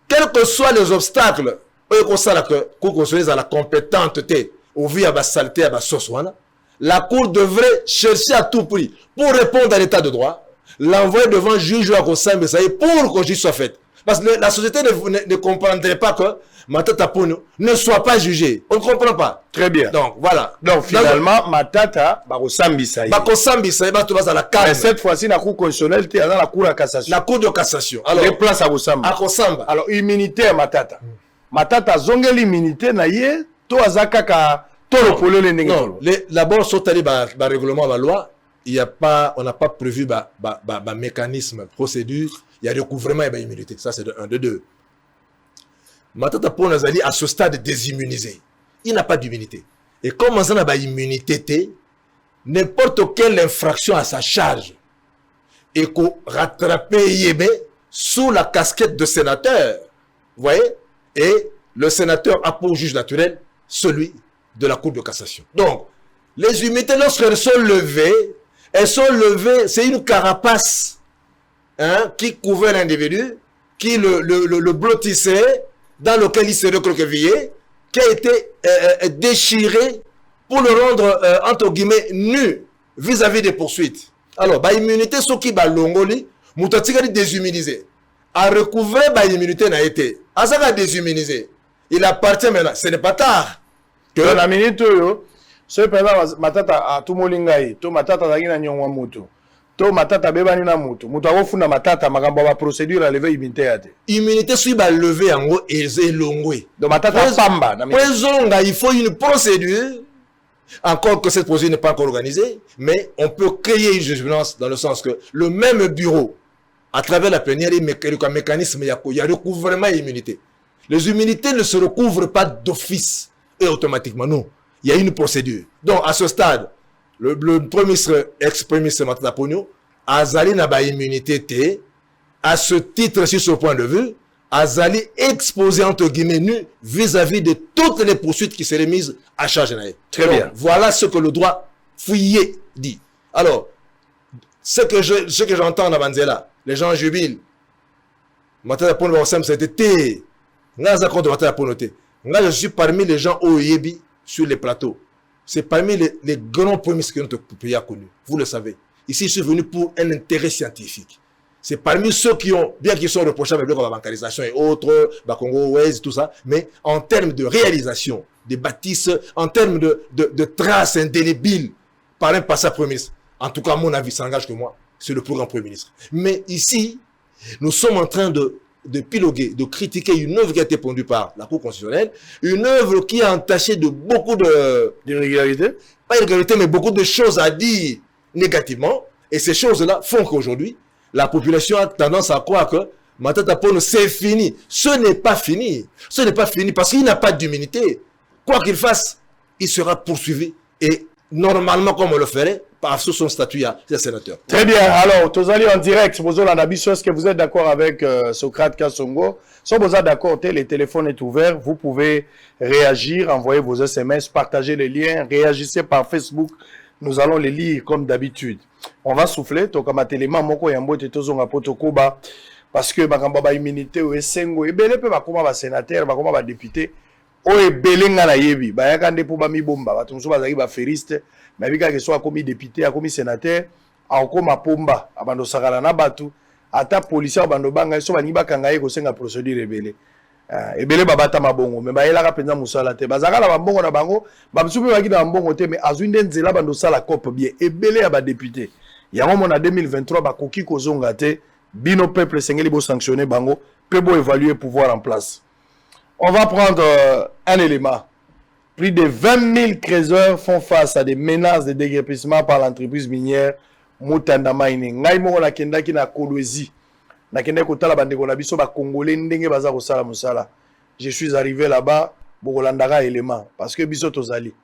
[SPEAKER 4] quels que soient les obstacles, qu'on construise à la compétenteté, au vu à la saleté, à la soswana, la Cour devrait chercher à tout prix, pour répondre à l'état de droit, l'envoyer devant le juge à Kossam pour que justice soit faite. Parce que la société ne comprendrait pas que Matata Pono ne soit pas jugé. On ne comprend pas.
[SPEAKER 3] Très bien.
[SPEAKER 4] Donc, voilà.
[SPEAKER 3] Donc, finalement, Matata, Bakosambisaï.
[SPEAKER 4] Bakosambisaï, tu vas à la calme.
[SPEAKER 3] Mais cette fois-ci, la Cour constitutionnelle, tu es dans la Cour de cassation.
[SPEAKER 4] La Cour de cassation. Alors,
[SPEAKER 3] les places à Kosamba.
[SPEAKER 4] À Kosamba.
[SPEAKER 3] Alors, immunité à Matata. Matata, zonge l'immunité, naïe, to azakaka, to le polo le nègre.
[SPEAKER 4] Non, d'abord, sur le règlement de la loi, on n'a pas prévu un mécanisme, procédure, il y a recouvrement et immunité. Ça, c'est de 1, de 2. Matata Ponazali, à ce stade désimmunisé, il n'a pas d'immunité. Et comme on a une immunité, n'importe quelle infraction à sa charge, et qu'on rattrape Yébe sous la casquette de sénateur, vous voyez, et le sénateur a pour juge naturel celui de la Cour de cassation. Donc, les immunités, lorsqu'elles sont levées, c'est une carapace qui couvrait l'individu, qui le blottissait, dans lequel il se recroquevillait, qui a été déchiré pour le rendre, entre guillemets, nu vis-à-vis des poursuites. Alors, immunité, ce qui est l'ongoli, Moutatigari désimmunisé. À recouvrer l'immunité n'a été. À ça qu'a désimmunisé. Il appartient maintenant. Ce n'est pas tard.
[SPEAKER 3] Que la minute, ce pendant matata à tout molingai, to matata d'agina nyongwa mutu. To matata bebani na mutu. Mutu awofuna matata makambo ba procédure à lever immunité ate.
[SPEAKER 4] Immunité suit ba lever en haut et longwe.
[SPEAKER 3] Donc matata pamba.
[SPEAKER 4] Il faut une procédure. Encore que cette procédure n'est pas encore organisée, mais on peut créer une jurisprudence dans le sens que le même bureau, à travers la plénière, il y a un mécanisme, il y a recouvrement et immunité. Les immunités ne se recouvrent pas d'office et automatiquement, non. Il y a une procédure. Donc, à ce stade, le premier ministre, ex-premier ministre Matata Ponyo, Azali n'a pas immunité, à ce titre, sur ce point de vue, Azali exposé entre guillemets nu vis-à-vis de toutes les poursuites qui seraient mises à charge.
[SPEAKER 3] Très bien.
[SPEAKER 4] Voilà ce que le droit fouillé dit. Alors, ce que j'entends dans Banzela, les gens jubilent. Matata Ponyo, c'était je suis parmi les gens au Yebi sur les plateaux. C'est parmi les grands premiers que notre pays a connus. Vous le savez. Ici, je suis venu pour un intérêt scientifique. C'est parmi ceux qui ont, bien qu'ils sont reprochables avec la bancarisation et autres, Bakongo, Wes, tout ça, mais en termes de réalisation, des bâtisses, en termes de traces indélébiles par un passé premier ministre. En tout cas, à mon avis, ça n'engage que moi. C'est le plus grand premier ministre. Mais ici, nous sommes en train de piloguer, de critiquer une œuvre qui a été pondue par la Cour constitutionnelle, une œuvre qui est entachée de beaucoup d'irrégularités, pas irrégularités, mais beaucoup de choses à dire négativement, et ces choses-là font qu'aujourd'hui, la population a tendance à croire que Matata Ponyo, c'est fini. Ce n'est pas fini. Ce n'est pas fini parce qu'il n'a pas d'immunité. Quoi qu'il fasse, il sera poursuivi, et normalement, comme on le ferait, par son statut de sénateur.
[SPEAKER 3] Très bien. Alors, Tozali en direct, est-ce que vous êtes d'accord avec Socrate Kassongo? Si vous êtes d'accord, le téléphone est ouvert. Vous pouvez réagir, envoyer vos SMS, partager les liens, réagissez par Facebook. Nous allons les lire comme d'habitude. On va souffler. Parce que ma immunité ou esengo ebele pe bakoma ba sénateur, bakoma ba député. O ebele nga na yebi. Ba yakande po ba mi bomba. Ba tumso ba zaki ba feriste. Mais bika que soit commis député, a commis sénateur, a koma pomba, abando sakala na batu, ata policier abando banga so bani bakanga ye ko senga procédure ebele. Ebele babata mabongo, mais ba yela penza musala te. Bazaka la mabongo na bango, ba msupe baki na mabongo te, mais azwinde nzela bando sala cop bien. Ebele ya ba député. Yango mona 2023 ba koki ko zonga te, bino peuple sengeli bo sanctionner bango, pe bo évaluer pouvoir en place. On va prendre un élément. Plus de 20 000 créateurs font face à des menaces de déguerpissement par l'entreprise minière Mutanda Mining. Ngai moko na kendaki na Kolwezi. Na kendaki kotala bandeko na biso ba Congolais ndenge baza kosala musala. Je suis arrivé là-bas bokolandaka élément parce que biso tozali.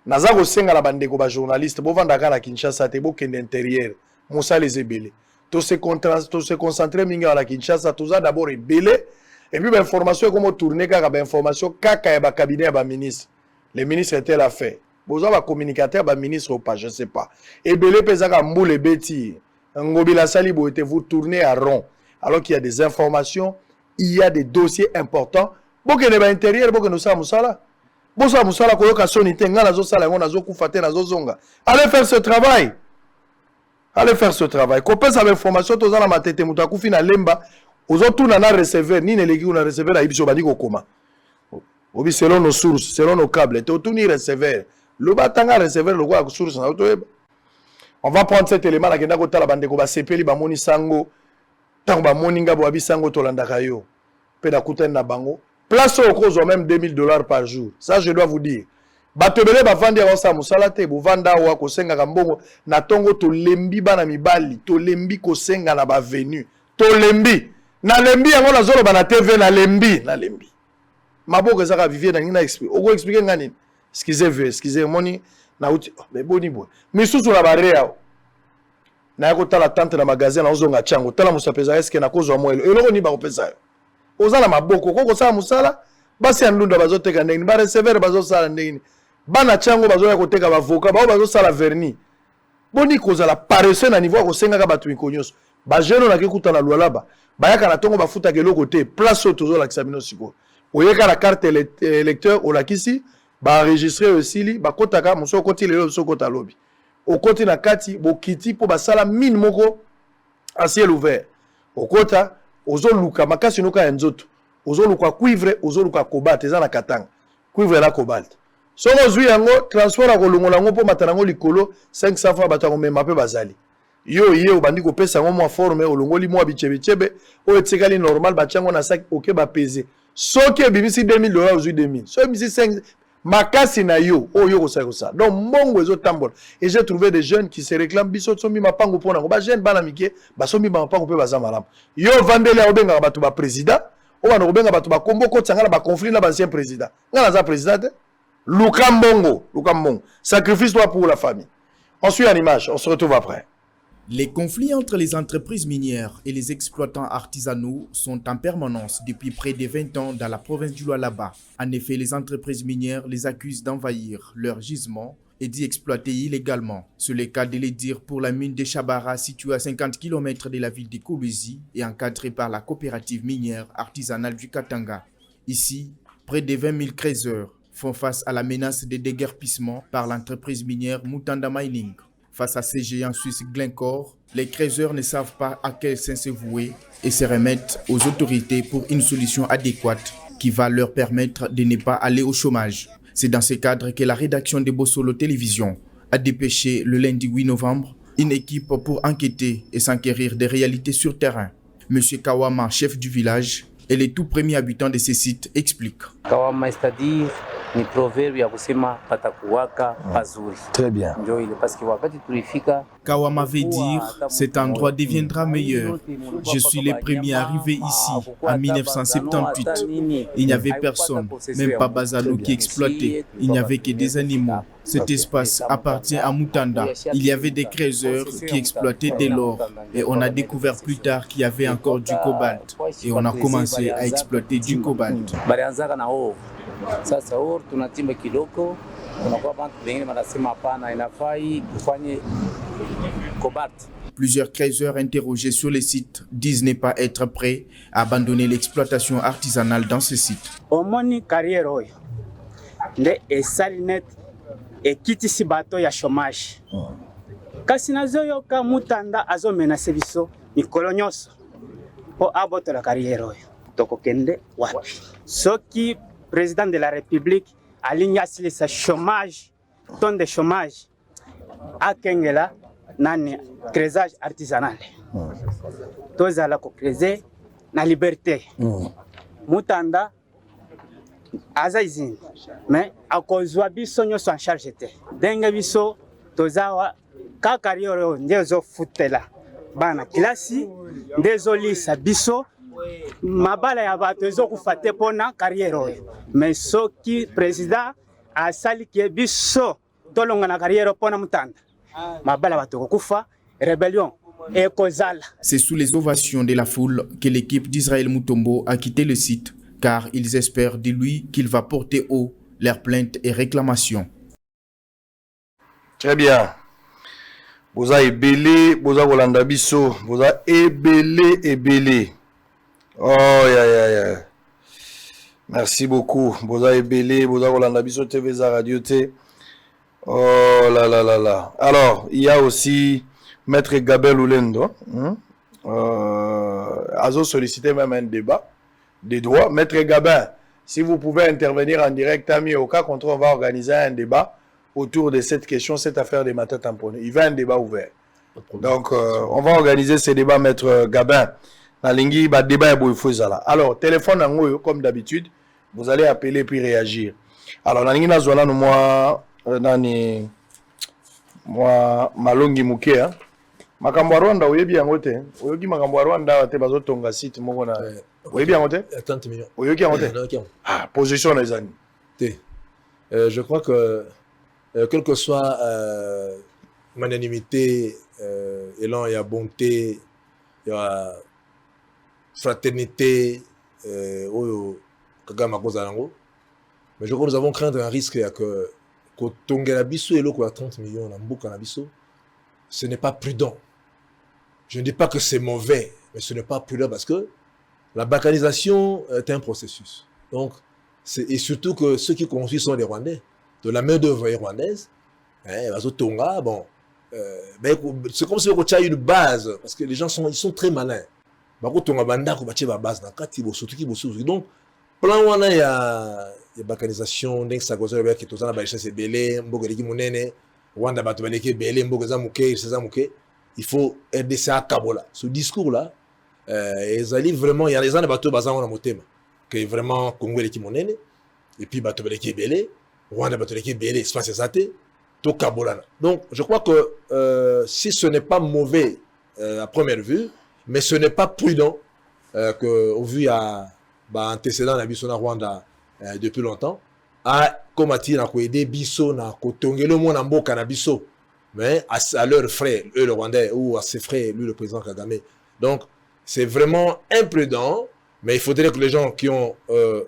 [SPEAKER 3] Naza kosenga la bandeko ba journaliste bovandaka na Kinshasa te bokende intérieur. Musala ezebele. To se concentrer mingi à la Kinshasa, tout ça d'abord est belé. Et puis l'information comment tourner kaka ba information kaka ya ba cabinet ba ministre. Les ministres étaient là fait. Vous avez un communicateur, un ministre ou pas, je ne sais pas. Et belé pesaka mboule beti. Ngobila salibo était vous tournez à rond. Alors qu'il y a des informations, il y a des dossiers importants. Boke ne ba intérieur, boke no sa musala. Bosa musala koyoka sonité ngana zo sala ngona zo kufate na zo zonga. Allez faire ce travail. Allez faire ce travail. Qu'on pèse avec information, tous en matete mutaku fina lemba. Aux autres na receveur, ni ne legi na receveur a ibiso badi ko koma. Obi selon nos sources, selon nos câbles, tout ni receveur. Le batanga receveur le quoi source na auto. On va prendre cet élément là kenda ko tala bande ko ba sepeli ba moni sango. Tango ba moninga bo abisango to landaka yo. Pe da kuten na bango. Place au cause même $2000 par jour. Ça je dois vous dire. Batebele ba vandi ya sa musala te bo vanda wa ko senga kambongo na tongo to lembi bana mibali to lembi ko senga na ba venu. To lembi. Na lembi yango na zolo bana TV na lembi, na lembi. Maboko ezaka vivie na ngina explique. Oko expliquer ngani? Excusez moni na uti mais boni bo. Misusu na barea. Na yako tala tante na magasin na ozonga chango. Tala musapeza eske na kozwa mwelo. Eloko ni ba kopesa. Ozala maboko koko sala musala basi andunda bazoteka ndeni ba receveur bazosala ndeni. Bana chango bazoya koteka ba avocat ba bazosala verni. Boni kozala paresseux na niveau ko senga ka batu ikonyoso. Ba jeune na kikuta na lualaba. Bayaka na tongo bafuta ke loko te place au tozo la kisabino siko. Oyeka la carte électeur au lakisi ba enregistrer aussi li ba kotaka muso koti lelo so kota lobi. Au koti na kati bo kiti po basala mine moko à ciel ouvert. Au kota ozo luka makasi noka nzoto. Ozo luka cuivre, ozo luka cobalt eza na katanga. Cuivre la cobalt. Soko zwi yango transport a kolongola ngo po matanango likolo 500 francs batango mema pe bazali. Yo bandi ko pesa ngo mo forme olongoli mo bichebe o etikali normal bachango na sac oke ba peser. Soki bimisi $2000 aujourd'hui 2000. So bimisi 5 makasi na yo yo ko ça. Donc mongo ezo tambola. Et j'ai trouvé des jeunes qui se réclament biso sombi mapango pona ngo ba jeune bana mike ba sombi mapango pe baza malamu. Yo vandele obenga batu ba président, o bana obenga batu ba kombo ko tsanga ba conflit na ba ancien président. Ngana za président Lukambongo. Sacrifice-toi pour la famille. On suit en image, on se retrouve après.
[SPEAKER 5] Les conflits entre les entreprises minières et les exploitants artisanaux sont en permanence depuis près de 20 ans dans la province du Lualaba. En effet, les entreprises minières les accusent d'envahir leurs gisements et d'y exploiter illégalement. C'est le cas de les dire pour la mine de Chabara située à 50 km de la ville de Kolwezi et encadrée par la coopérative minière artisanale du Katanga. Ici, près de 20 000 créateurs font face à la menace de déguerpissement par l'entreprise minière Mutanda Mining. Face à ces géants suisses Glencore, les créateurs ne savent pas à quel sens se vouer et se remettent aux autorités pour une solution adéquate qui va leur permettre de ne pas aller au chômage. C'est dans ce cadre que la rédaction de Bossolo Télévision a dépêché le lundi 8 novembre une équipe pour enquêter et s'enquérir des réalités sur terrain. Monsieur Kawama, chef du village, et les tout premiers habitants de ces sites expliquent.
[SPEAKER 6] Kawama, c'est-à-dire ni proverbe ya kusema patakuwaka pazuri.
[SPEAKER 2] Très bien.
[SPEAKER 6] Ndio ile parce que wakati tulifika
[SPEAKER 5] Kawama veut dire cet endroit deviendra meilleur. Je suis le premier arrivé ici en 1978. Il n'y avait personne, même pas Bazalo qui exploitait. Il n'y avait que des animaux. Cet espace appartient à Mutanda. Il y avait des créateurs qui exploitaient de l'or et on a découvert plus tard qu'il y avait encore du cobalt et on a commencé à exploiter du cobalt.
[SPEAKER 6] Sasa or tunatimba kidogo tunakuwa bantu wengine wanasema hapana inafai kufanye cobalt.
[SPEAKER 5] Plusieurs créateurs interrogés sur les sites disent ne pas être prêts à abandonner l'exploitation artisanale dans ces sites.
[SPEAKER 7] Omoni carrière oyo nde esalinet ekitisi bato ya chômage. Kasi nazoyoka Mutanda azomenase biso mikolo nyonso po abotola carrière oyo tokokende wapi soki président de la République aligne asilisa chômage, ton de chômage, à Kengela, nani creusage artisanal. Tozala ko creuser na liberté. Mutanda aza izini mais akozwa biso nyonso en charge te ndenge biso tozawa ka carrière oyo nde ezofutela bana kilasi nde ezolisa biso mabala ya bato ezokufa te mpona carrière oyo mais soki président asali ke biso tolonga na carrière mpona mutanda mabala bato kokufa rébellion et kozala.
[SPEAKER 5] C'est sous les ovations de la foule que l'équipe d'Israël Mutombo a quitté le site car ils espèrent de lui qu'il va porter haut leurs plaintes et réclamations.
[SPEAKER 3] Très bien. Boza ebele, boza kolanda biso, boza ebele. Oh ya. Merci beaucoup. Boza ebele, boza kolanda biso TV za radio T. Oh là. Alors, il y a aussi Maître Gabel Oulendo. Azo sollicité même un débat des droits. Maître Gabin, si vous pouvez intervenir en direct, Ami, au cas contre, on va organiser un débat autour de cette question, cette affaire des matins tamponnés. Il y a un débat ouvert. Donc, on va organiser ce débat, Maître Gabin. Alors, téléphone en haut, comme d'habitude, vous allez appeler puis réagir. Alors, moi, Malongi Mouké, makambo Rwanda oyebi yango te oyoki makambo Rwanda te bazotonga site moko na oyebi yango te
[SPEAKER 4] 30 millions
[SPEAKER 3] oyoki yango te position les amis
[SPEAKER 4] je crois que quelle que soit magnanimité élan il y a bonté il y a fraternité oyo kagama kozalango mais je crois que nous avons craindre un risque que tongela biso eloko ya 30 millions na mboka na biso ce n'est pas prudent. Je ne dis pas que c'est mauvais, mais ce n'est pas prudent parce que la balkanisation est un processus. Donc, et surtout que ceux qui construisent sont des Rwandais, de la main-d'œuvre rwandaise. Tonga, bon, c'est comme si on a une base, parce que les gens ils sont très malins. Donc, plan il y a balkanisation, Rwanda batubaleke belé mboka muke muke il faut RDC à Kabola ce discours là ils allaient vraiment il y a les gens bateau bazan na motema que vraiment Congo leki monene et puis batubaleke belé Rwanda batubaleke belé espace zaté to Kabola. Donc je crois que si ce n'est pas mauvais à première vue mais ce n'est pas prudent que au vu à antécédent na biso na Rwanda depuis longtemps à comme a-t-il aider biso na kotongelo mo na mboka na biso mais à leurs frères eux le Rwandais ou à ses frères lui le président Kagame. Donc c'est vraiment imprudent mais il faudrait que les gens qui ont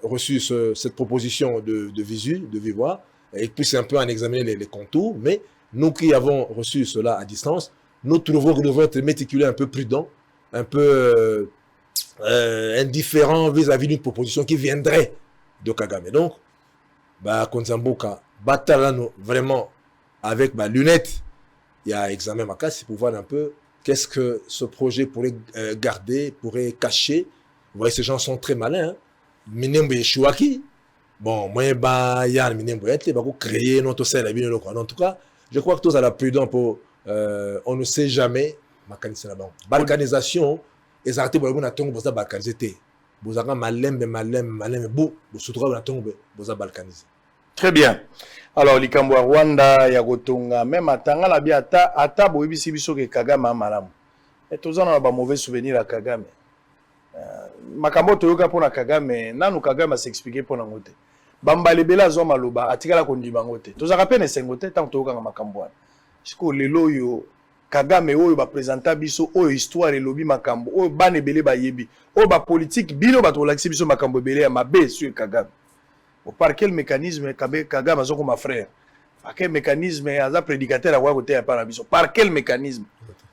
[SPEAKER 4] reçu cette proposition de vive voix et puissent un peu en examiner les contours, mais nous qui avons reçu cela à distance nous trouvons que nous devons être méticuleux, un peu prudents, un peu indifférents vis-à-vis d'une proposition qui viendrait de Kagame. Donc Konzamboka, batalano vraiment avec lunettes, il y a examen ma casse pour voir un peu qu'est-ce que ce projet pourrait garder, pourrait cacher. Vous voyez, ces gens sont très malins. Minembo Chouaki, bon, moi, Yann Minembo créer notre scène. En tout cas, je crois que tous à la prudence pour, on ne sait jamais, balkanisation, et arrêtez pour le tongo, vous avez balkanisé. Vous avez malem, vous avez balkanisé.
[SPEAKER 3] Très bien. Alors, likambo Rwanda ya gotonga même atanga la biata ata boyebisi biso ke Kagame malamu. Et tozana ba mauvais souvenir à Kagame. Makambo toyoka pona Kagame, nanu Kagame s'expliquer pona ngote. Bambale bela zo maloba atikala kondima ngote. Tozaka pene sengote tant toyoka makambo wana. Siko lelo yo Kagame oyo ba présenter biso oyo histoire elobi makambo oyo bane belé ba yebi. Oyo ba politique bino ba tolakisi biso makambo belé ya mabe sur Kagame. Par quel mécanisme Kagame a comme frère? Par quel mécanisme a prédicateur à voir côté à biso? Par quel mécanisme?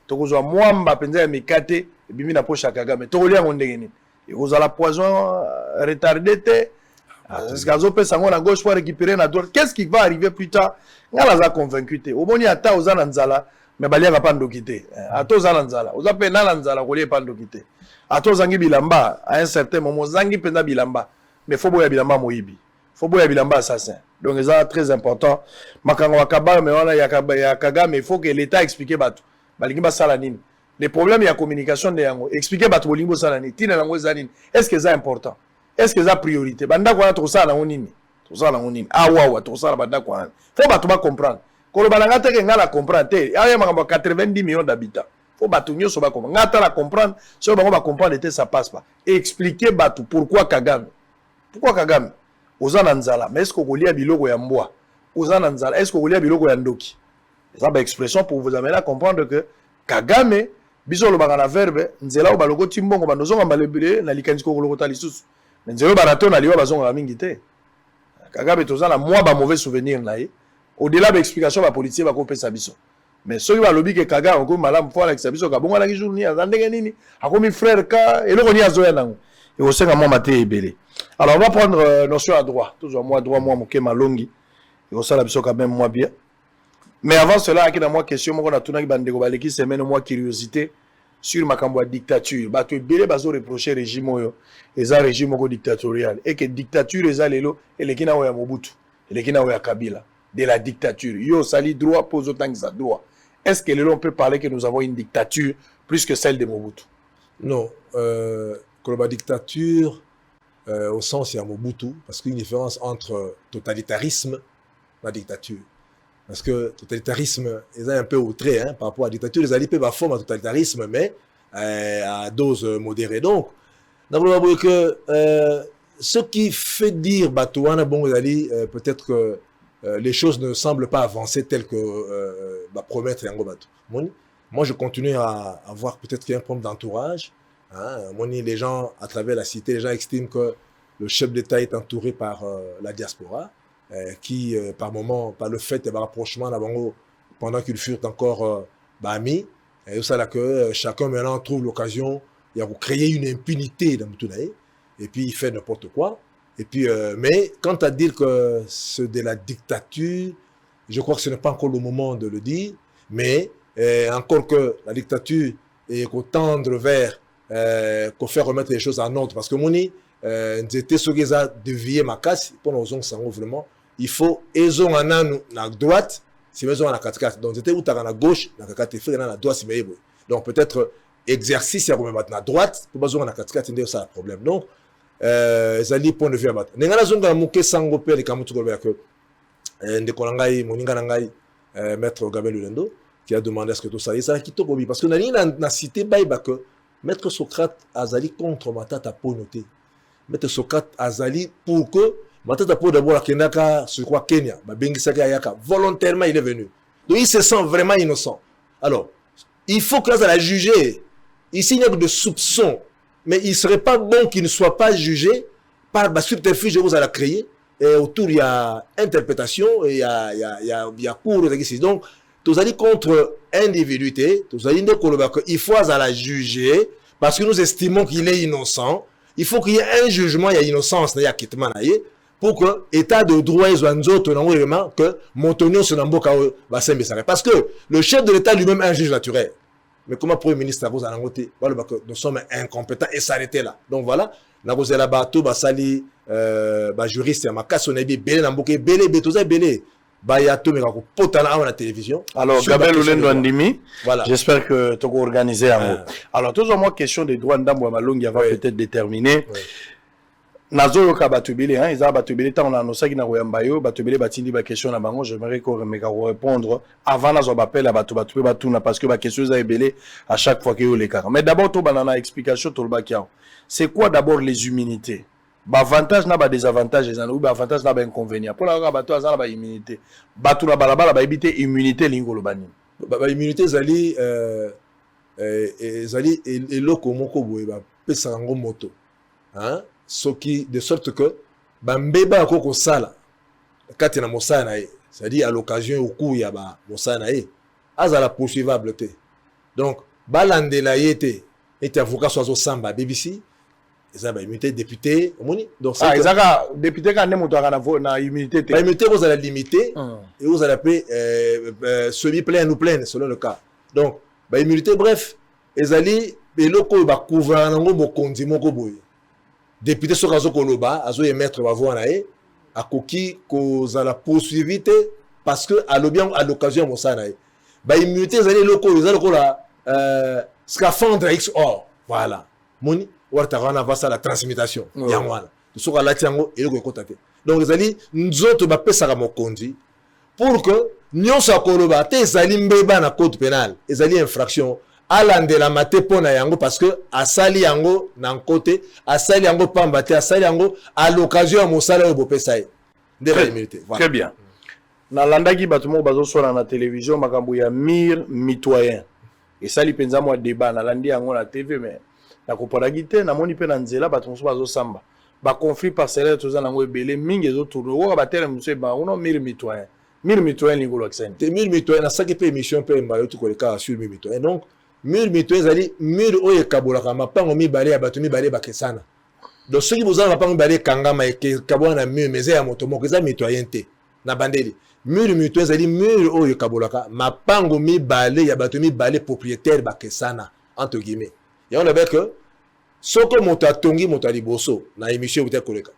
[SPEAKER 3] Tokozwa mwamba penza ya mikate bimi na poche Kagame. Tokolia ngondengeni. Et vous la poison retardé te. Est-ce qu'azo peut sango na gauche pour récupérer na droite? Qu'est-ce qui va arriver plus tard? Ngala za convaincu te. Oboni ata ozana nzala mais balia va pas ndokité. Ato ozana nzala. Oza pe na nzala kolie pas ndokité. Ato zangi bilamba à un certain moment zangi penza bilamba. Mais faut boya bilamba moyibi. Faut boya bilamba assassin. Donc c'est très important. Makango wakaba mais wana ya Kagame, il faut que l'État explique bato. Balingi basala nini. Les problèmes de la communication de yango expliquer bato bolingo sala nini. Tina nango zanini. Est-ce que c'est important? est-ce que ça priorité banda kwa to ça na onini awa to ça banda kwa faut ba to ba comprendre ko ba nga te nga la comprendre te aya makamba 90 millions d'habitants faut ba to nyoso ba comprendre ngata la comprendre so ba comprendre te ça passe pas expliquer batu pourquoi Kagame ozana nzala mais est-ce que kolia biloko ya mbwa ozana nzala est-ce que kolia biloko ya ndoki ça ba expression pour vous amener à comprendre que Kagame biso lo bangana verbe nzela o baloko timbongo bandozonga malebele na likanzi ko koloko talisusu nzela barato na liwa bazonga mingi te Kagame tozana moi ba mauvais souvenir na ye au-delà de l'explication ba policier ba ko pesa biso mais soki ba lobi ke Kagame ko malamu fo na biso ka bonga na ki jour ni azandenge nini akomi frère ka eloko ni azoya nango et au senga moi maté ebele. Alors on va prendre notion à droit toujours moi droit moi moké malongi et au sala biso quand même moi bien. Mais avant cela, il y a une question, qui semaine moi curiosité sur ma dictature. Bah que Bélé bazo reprocher régime et ça régime dictatorial et que dictature est lelo et les kina ya Mobutu et les kina ya Kabila de la dictature. Yo sali droit pose autant que ça droit. Est-ce que on peut parler que nous avons une dictature plus que celle de Mobutu?
[SPEAKER 4] Non, la dictature au sens il y a Mobutu parce qu'il y a une différence entre totalitarisme et la dictature. Parce que le totalitarisme est un peu outré par rapport à la dictature. Les alliés peuvent avoir forme de totalitarisme, mais à dose modérée. Donc, d'abord, que ce qui fait dire Batouana, bon, peut-être que les choses ne semblent pas avancer telles que promettre Yango Batou. Moi, je continue à avoir peut-être qu'il y a un problème d'entourage. Les gens, à travers la cité, les gens estiment que le chef d'État est entouré par la diaspora. Qui, par moment, par le fait d'un rapprochement, pendant qu'ils furent encore amis, et ça là que chacun maintenant trouve l'occasion de créer une impunité dans tout et puis il fait n'importe quoi. Et puis, mais quant à dire que c'est de la dictature, je crois que ce n'est pas encore le moment de le dire, mais encore que la dictature est qu'au tendre vers qu'on fait remettre les choses en ordre, parce que moni c'était ce qu'ils a dévié ma casse pour nos ongles sango vraiment. Il faut ils ont à droite si ils ont à la 4 donc c'était où tu à la gauche la 4 fait dans la droite si mais donc peut-être exercice à remettre à droite pour besoin à la 4 c'est ça le problème donc zali point de vue à battre n'engana zonga muke sango pele kamutu ko que ndekolangai moninga nangai maître Gabriel Lulendo qui a demandé à ce que tout ça et ça qui to parce que na cité baïba que maître Socrate azali contre Matata pour noter maître Socrate azali pour que Matata pour d'abord à Kenaka, sur quoi Kenya, volontairement il est venu. Donc il se sent vraiment innocent. Alors, il faut que ça la juger. Ici, il n'y a que de soupçons. Mais il ne serait pas bon qu'il ne soit pas jugé par la subterfuge que vous allez créer. Et autour, il y a interprétation et il y a cours. Donc, vous allez contre individualité, vous allez dire qu'il faut la juger parce que nous estimons qu'il est innocent. Il faut qu'il y ait un jugement, il y a innocence, il y a quittement. Pour que l'état de droit que Montonio se n'emboca parce que le chef de l'État lui-même est un juge naturel. Mais comment Premier ministre nous sommes incompétents et s'arrêter là. Donc voilà, nous avons bateau, basali, juriste, la télévision.
[SPEAKER 3] Alors, Gabriel Lulendo Andimi, voilà. J'espère que tu as organisé un mot. Alors, toujours moi, question des droits d'Ambo Malongi va peut-être déterminer. Nazo ka batubile hein ils a batubile tant on a annoncé qu'il na royambayo batubile batindi ba question na bango j'aimerais qu'on me répondre avant nazo appel à batubile batuna parce que ba question za ebele à chaque fois que yo les cas mais d'abord to banana explication to le bakiao c'est quoi d'abord les immunités ba avantage na ba désavantage les ou ba avantage na ba inconvénient pour la bato azala ba immunité batu na balabala ba éviter immunité lingolo bani
[SPEAKER 4] ba immunité zali zali eloko moko boye ba pesa ngo moto hein soki de sorte que bambeba koko sala kati na mosana e c'est-à-dire à l'occasion au cours ya ba mosana e azala poursuivable te donc balandela yete et avocat soit samba BBC ça ba immunité député omoni donc
[SPEAKER 3] ça ezaka député quand nemo to na immunité te
[SPEAKER 4] ba immunité vous allez limiter et vous allez appeler semi plein ou plein selon le cas donc ba immunité bref ezali eloko ba couvrir nango bokonzi moko boye député Sokazo Koloba, azo émettre ma voix nae, a koki kozala poursuivite parce que à l'occasion mon ça nae. Ba immunité zali loko la scaphandre XOR. Voilà. Moni warta rana va ça la transmutation. Yamwana. soki alati yango eloko ekota te. Donc ezali nzoto bapesaka mokonzi pour que nyonso akoloba ate ezali mbeba na code pénal ezali infraction alandelama te mpo na yango parce que asali yango na nkote asali yango pamba te asali yango à l'occasion ya mosala oyo bopesa ye nde balimilité.
[SPEAKER 3] Très bien. Nalandaki bato moko bazosala na télévision makambo ya mire mitoyen esali mpenza mwa débat nalandi yango na TV mais nakoponaki te namoni mpe na nzela bato mosusu bazosamba baconflit parcellaire toza nango ebele mingi ezotourne okoka batele mosusu ebango mire mitoyen. Mire mitoyen lingolo akisani
[SPEAKER 4] te mire mitoyen nasaki mpe émission mpe mbala tokoleka sur mire mitoyen. Donc mire mitoyen ezali mire oyo ekabolaka mapango mibale ya bato mibale bakesana. Donc soki bozala mapango mibale ekangama ekabola na mire mais eza ya moto moko eza mitoyen te na bandeli. Mure mitoyen ezali mure oyo ekabolaka mapango mibale ya bato mibale propriétaire bakesana entre guillemets. Yango na que soko moto atongi moto aliboso na émission buta koleka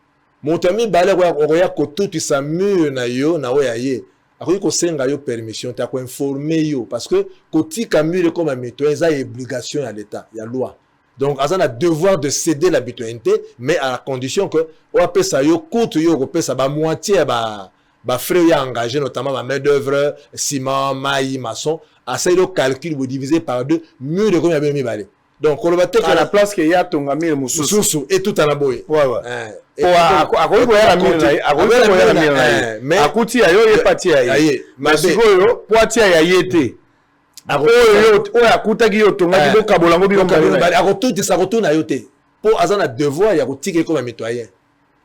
[SPEAKER 4] moto mibale okoya kotutisa mure na yo na oya ye akoki kosenga yo permission ta ko informer yo parce que kotika mure comme mitoyen eza obligation ya l'état ya loi. Donc azan a devoir de céder la mitoyenneté mais à la condition que o apesa yo coûte yo ko pesa ba moitié ba frais ya engagé notamment ma main d'œuvre ciment maï maçon assez le calcul vous divisez par deux mur de combien mi balé. Donc on va
[SPEAKER 3] à la place qu'il y a ton ami
[SPEAKER 4] mususu et tout en aboye.
[SPEAKER 3] Ouais ouais. Akoki koya na mire akoki koya na mire mais akuti ayo ye pati aye mais sikoyo poati ya yete oyo akutaki yo tongaki bokabolango bino
[SPEAKER 4] kabila akotutisa kotuna yo te po azana devoir ya kotika comme mitoyen.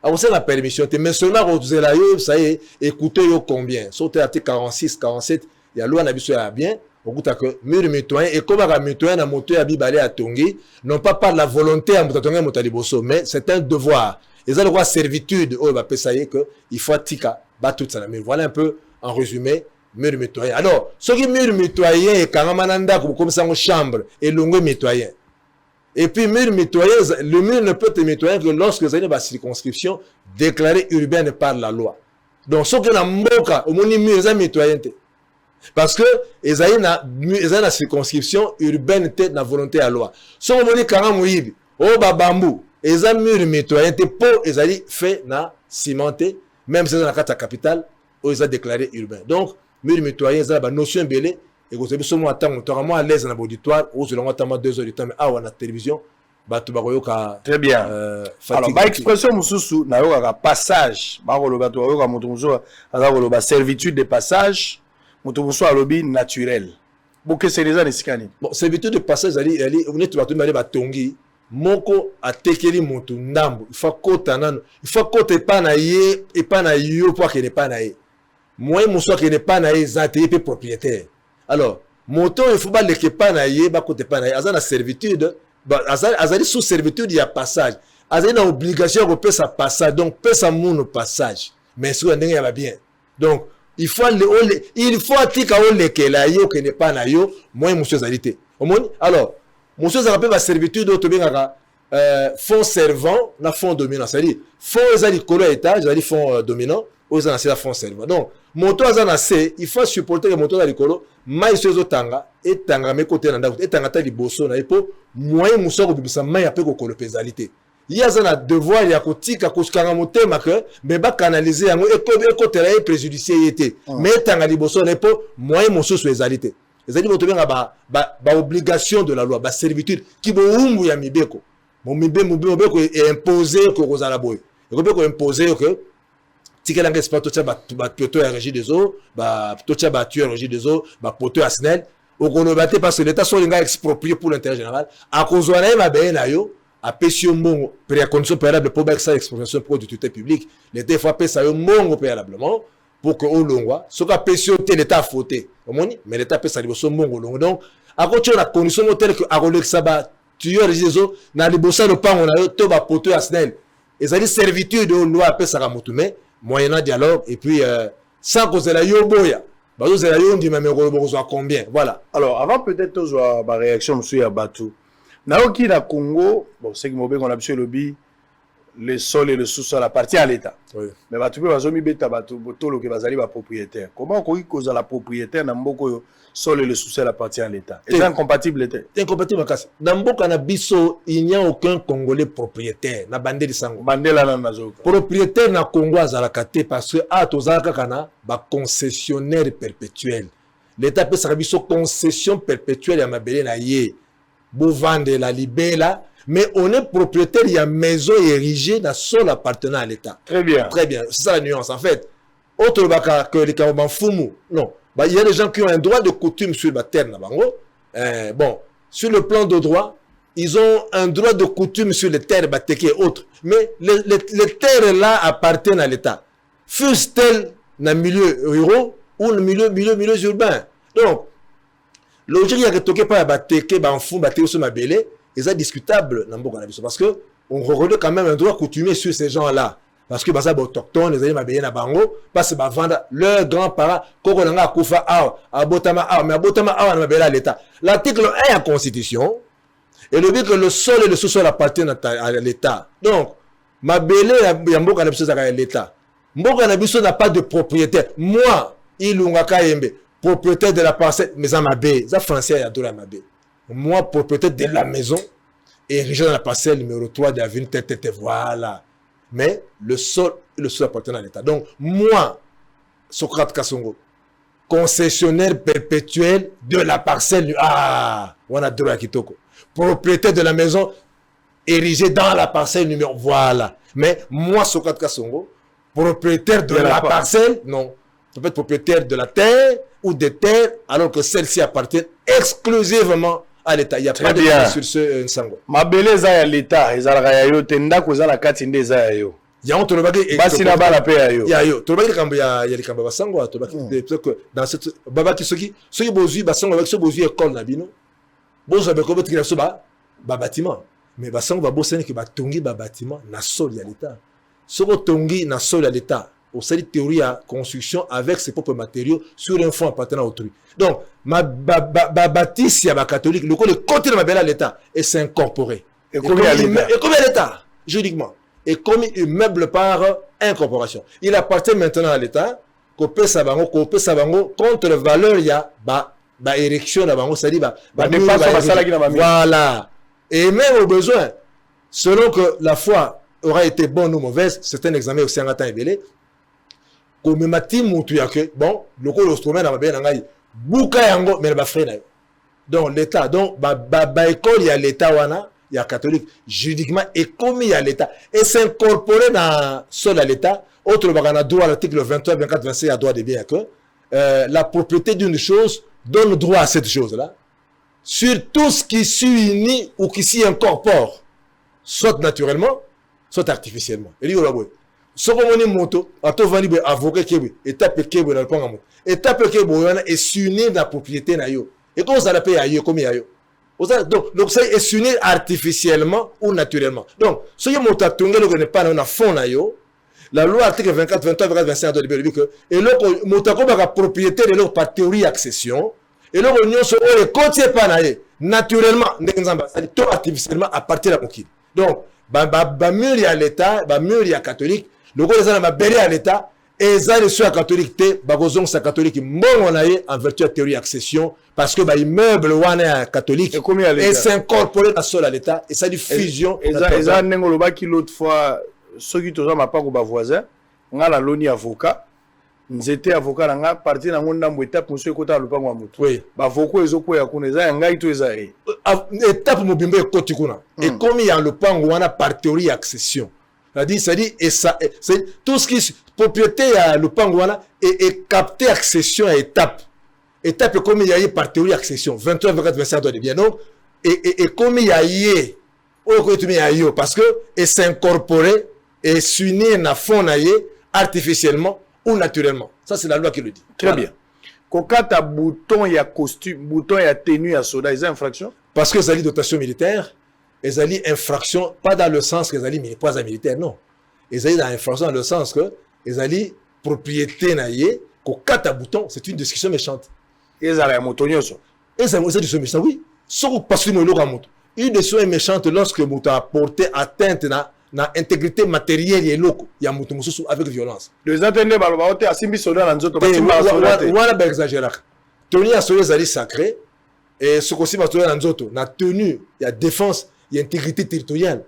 [SPEAKER 4] Alors c'est la permission mais seulement rozela yo ça y est écoutez yo combien sauter article 46 47 ya loi na biso ya bien okuta que mur mitoyen et comme un mitoyen na moto ya bibale à tongi non pas par la volonté à motatonga motaliboso mais c'est un devoir et ça le droit servitude oh va pesayer que il faut tika ba tout ça mais voilà un peu en résumé mur mitoyen. Alors ce qui mur mitoyen et karamananda comme ça en chambre et longue mitoyen. Et puis, mur mitoyen, le mur ne peut être mitoyen que lorsque vous avez une circonscription déclarée urbaine par la loi. Donc, ce que vous avez au moins mur, c'est mitoyen. Parce que vous avez une circonscription urbaine, c'est la volonté de la loi. Si vous avez 40 mouïb, au bambou, vous avez mur mitoyen, pour vous avez fait na cimenté, même si vous avez la capitale, vous avez déclaré urbain. Donc, mur mitoyen, c'est la notion belée. Et vous avez seulement attendu à l'aise dans l'auditoire, ou selon attendre 2 heures de temps, mais à la télévision,
[SPEAKER 3] très bien. Alors, par expression, mususu, na yoka passage, le bateau yoka mutumusou, la servitude de passage, mutumusou a lobby naturel. Beaucoup c'est déjà des scannés.
[SPEAKER 4] Bon, servitude de passage, elle est, vous êtes bateau malé batongi, moko a tekeli mutu ndambo, il faut kota nano, il faut kota epanaye, epanaye yo pour qu'il n'est pas naé. Moi, mususu qu'il n'est pas naé, zate pe propriétaire. Alors, moto il faut pas le kepa na ye ba kote pa na ye azana servitude azali sous servitude ya passage azali na obligation de payer sa passage donc payer sa mon passage mais sur ndenge ya ba bien donc il faut atika o lekela yo ke ne pa na yo moi monsieur zalité omoni. Alors monsieur za rappelle ba servitude to bengaka fonds servant na fonds dominant, c'est-à-dire fonds ezali kolo étage ezali fonds dominant aux anciens fonds servant. Donc moto azana C il faut supporter que moto ezali kolo mai sozo tanga etanga me côté na ndako etanga ta liboso na epo moyen musoko bibisa mai apé ko kolo pesalité il y a un devoir ya kotika koskanga motema que mais ba canaliser yango ekotela e préjudicier yete mais etanga liboso na epo moyen mususu ezalité ezali moto benga ba obligation de la loi ba servitude ki bo umbu ya mibeko mo mibeko imposer ko kozala boy ko imposer que tikela nge spato tsa ba poto ya régie des eaux ba poto ba tuer régie des eaux ba poto asnel au konobaté parce que l'état soit nga exproprié pour l'intérêt général a kozwana ma be na yo a pesio mongo précondition préalable pour ça expropriation pour d'utilité publique l'état faut pesa yo mongo préalablement pour que on longwa ce qu'a pesio te l'état fauté omoni mais l'état pesa liboso mongo longo donc a kocho na condition telle que a rolexa ba tuer régie des eaux na liboso no pango na yo to ba poto asnel ezali servitude de loi pesa ka mutume moyennant dialogue et puis sans cause la yoboya bazo la yo ndima me ko combien voilà.
[SPEAKER 3] Alors avant peut-être to ba réaction monsieur ya Batou naoki na Congo bon c'est que mobe qu'on a monsieur lobby le sol et le sous-sol appartiennent à l'État.
[SPEAKER 4] Oui.
[SPEAKER 3] Mais bato pe bazomi beta bato botolo ke bazali ba propriétaire. Comment on cause la propriétaire na mboko sol et le sous-sol appartient à l'État? C'est incompatible l'État.
[SPEAKER 4] C'est incompatible kasi. Dans mboka na biso, il n'y a aucun Congolais propriétaire na bandeli sango.
[SPEAKER 3] Bandela na nazoka.
[SPEAKER 4] Propriétaire na Congo azalaka te parce que a tozalaka kana ba concessionnaire perpétuel. L'État peut sa biso concession perpétuelle ya mabele na ye. Bouvande la libela. Mais on est propriétaire, il y a une maison érigée dans sol appartenant à l'État.
[SPEAKER 3] Très bien.
[SPEAKER 4] Très bien. C'est ça la nuance. En fait, autre que les Kawaban Fumu, non. Bah, il y a des gens qui ont un droit de coutume sur la terre. Bon, sur le plan de droit, ils ont un droit de coutume sur les terres Bateke et autres. Mais les terres là appartiennent à l'État. Fussent-elles dans le milieu rural ou dans le milieu urbain. Donc, logique, il y a que toqué pas Bateke, Banfou, Bateke sur ma belle. Et c'est discutable parce que on reconnaît quand même un droit coutumier sur ces gens-là. Parce que les autochtones, les Mabéens à Bango, parce que vendre leurs grands-parents, Kokolanga Koufa Aw, Abotama Aw, mais Abotama Aw n'a pas l'État. L'article 1 de la Constitution, et le dit que le sol et le sous-sol appartiennent à l'État. Donc, Mabélé, il y a Mboka Nabiso à l'État. Mboka Nabiso n'a pas de propriétaire. Moi, Ilungaka Yembe, propriétaire de la parcelle, mais à Mabé, ça français, il y a de la Mabé. Moi, propriétaire de la maison, érigé dans la parcelle numéro 3 de l'avenue Tete, voilà. Mais le sol appartient à l'État. Donc, moi, Socrate Kassongo, concessionnaire perpétuel de la parcelle, on a droit à Kitoko. Propriétaire de la maison, érigé dans la parcelle numéro, voilà. Mais moi, Socrate Kassongo, propriétaire de la parcelle, non. Tu peux être propriétaire de la terre ou des terres, alors que celle-ci appartient exclusivement à l'État. Il y a pas de sur ce sango.
[SPEAKER 3] Ma beleza ya l'État, ezalaka yo tenda kozala kati ndeza yo.
[SPEAKER 4] Ya on tolobaki
[SPEAKER 3] basi na bala pe yo.
[SPEAKER 4] Ya yo, tolobaki kambo ya likamba basango, tolobaki que dans cette babaki soki bozui basango avec ce bozui école na bino. Bozo be ko betkira so ba bâtiment. Mais basango ba bosene ki ba tongi ba bâtiment na sol ya l'État. Soko tongi na sol ya l'État. Au sein de théorie à construction avec ses propres matériaux sur un fonds appartenant à autrui. Donc, ma bâtisse ya catholique, le côté de ma belle à l'État, et c'est incorporé. Et combien à l'État, juridiquement. Et comme immeuble par incorporation. Il appartient maintenant à l'État, qu'on sabango, contre la valeur, il y a, érection, c'est-à-dire, voilà. Et même au besoin, selon que la foi aura été bonne ou mauvaise, c'est un examen aussi en attend et comme mati mutu yake bon le ko l'instrument na bien ngai buka yango mais ba frère donc l'état donc école ya l'état wana ya catholique juridiquement et comme ya l'état et s'incorporer dans sol à l'état autre bagana droit l'article 23 24 26 a droit de bien que la propriété d'une chose donne droit à cette chose là sur tout ce qui s'unit ou qui s'y incorpore soit naturellement soit artificiellement et Soko moni moto, ato vani be avocat kebe, étape kebe na panga mo. Étape kebe wana est s'unir na propriété na yo. Et comment ça la paye ayo comme ayo. Donc ça est s'unir artificiellement ou naturellement. Donc, ce qui moto tongelo que ne pas na fond na yo, la loi article 24 23 24 25 de libérer que et là moto ko ba propriété de leur par théorie accession et là union so o côté pas na ye naturellement ndenzamba ça dit artificiellement à partir de la mokili. Donc mur ya l'État, mur ya catholique le gars ça na belé à l'État et ça les soins catholiques té bakozong sa catholique mbongo na ye en vertu de théorie accession parce que immeuble wana catholique et s'incorporer dans sol à l'État et ça dit fusion
[SPEAKER 3] et ça ndengolo ba ki l'autre fois ceux qui toza mapa ko ba voisin ngala loni avocat nzete avocat na nga parti na ngonda mbo étape monsieur kota lupango wa mutu
[SPEAKER 4] oui
[SPEAKER 3] ba voko ezoko ya kuna eza ngai to eza
[SPEAKER 4] étape mobimbe ekoti kuna et comme il y a le pango wana par théorie accession c'est-à-dire et ça c'est tout ce qui propriété à le pango wana et capter accession à étape comme il y a par théorie accession 23 24 25 doit bien donc et comme il y a parce que et s'incorporer et s'unir na fond na ye artificiellement ou naturellement. Ça, c'est la loi qui le dit.
[SPEAKER 3] Très bien. Kokata bouton, il y a costume, bouton, il y a tenue, il y a soda, ils ont infraction?
[SPEAKER 4] Parce que ça dit dotation militaire, ils ont dit infraction, pas dans le sens qu'ils ont dit pas militaire, non. Ils ont dit dans infraction dans le sens que ils ont dit propriété naïe, kokata bouton, c'est une discussion méchante.
[SPEAKER 3] Ils ont dit motonio.
[SPEAKER 4] Ils ont dit méchant, oui. Sauf parce que nous l'avons. Une décision est méchante lorsque nous a porté atteinte na intégrité matérielle et loko ya mutu mususu avec violence.
[SPEAKER 3] Les attendez baloba ote asimbi soda na nzoto batimba
[SPEAKER 4] soda. Wana ba exagérer. Tenue ya soda zali sacré et ce qu'on soda na nzoto na tenue ya défense ya intégrité territoriale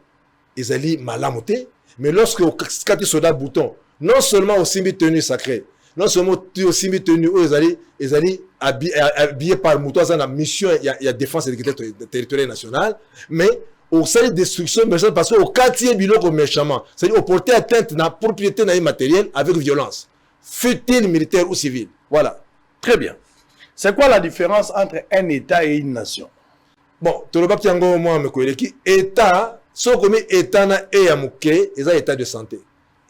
[SPEAKER 4] ezali malamoté mais lorsque kati soda bouton non seulement au simbi tenue sacrée non seulement aussi tenue ezali habillé par mutu za na mission ya défense et intégrité territoriale nationale mais au sein de destruction méchante parce que au quartier biloko méchamment c'est-à-dire au porter atteinte na propriété na matériel avec violence fut-il militaire ou civil. Voilà,
[SPEAKER 3] très bien. C'est quoi la différence entre un état et une nation?
[SPEAKER 4] Bon, toloba kiango moi me koeleki état so comme état na e ya muke eza état de santé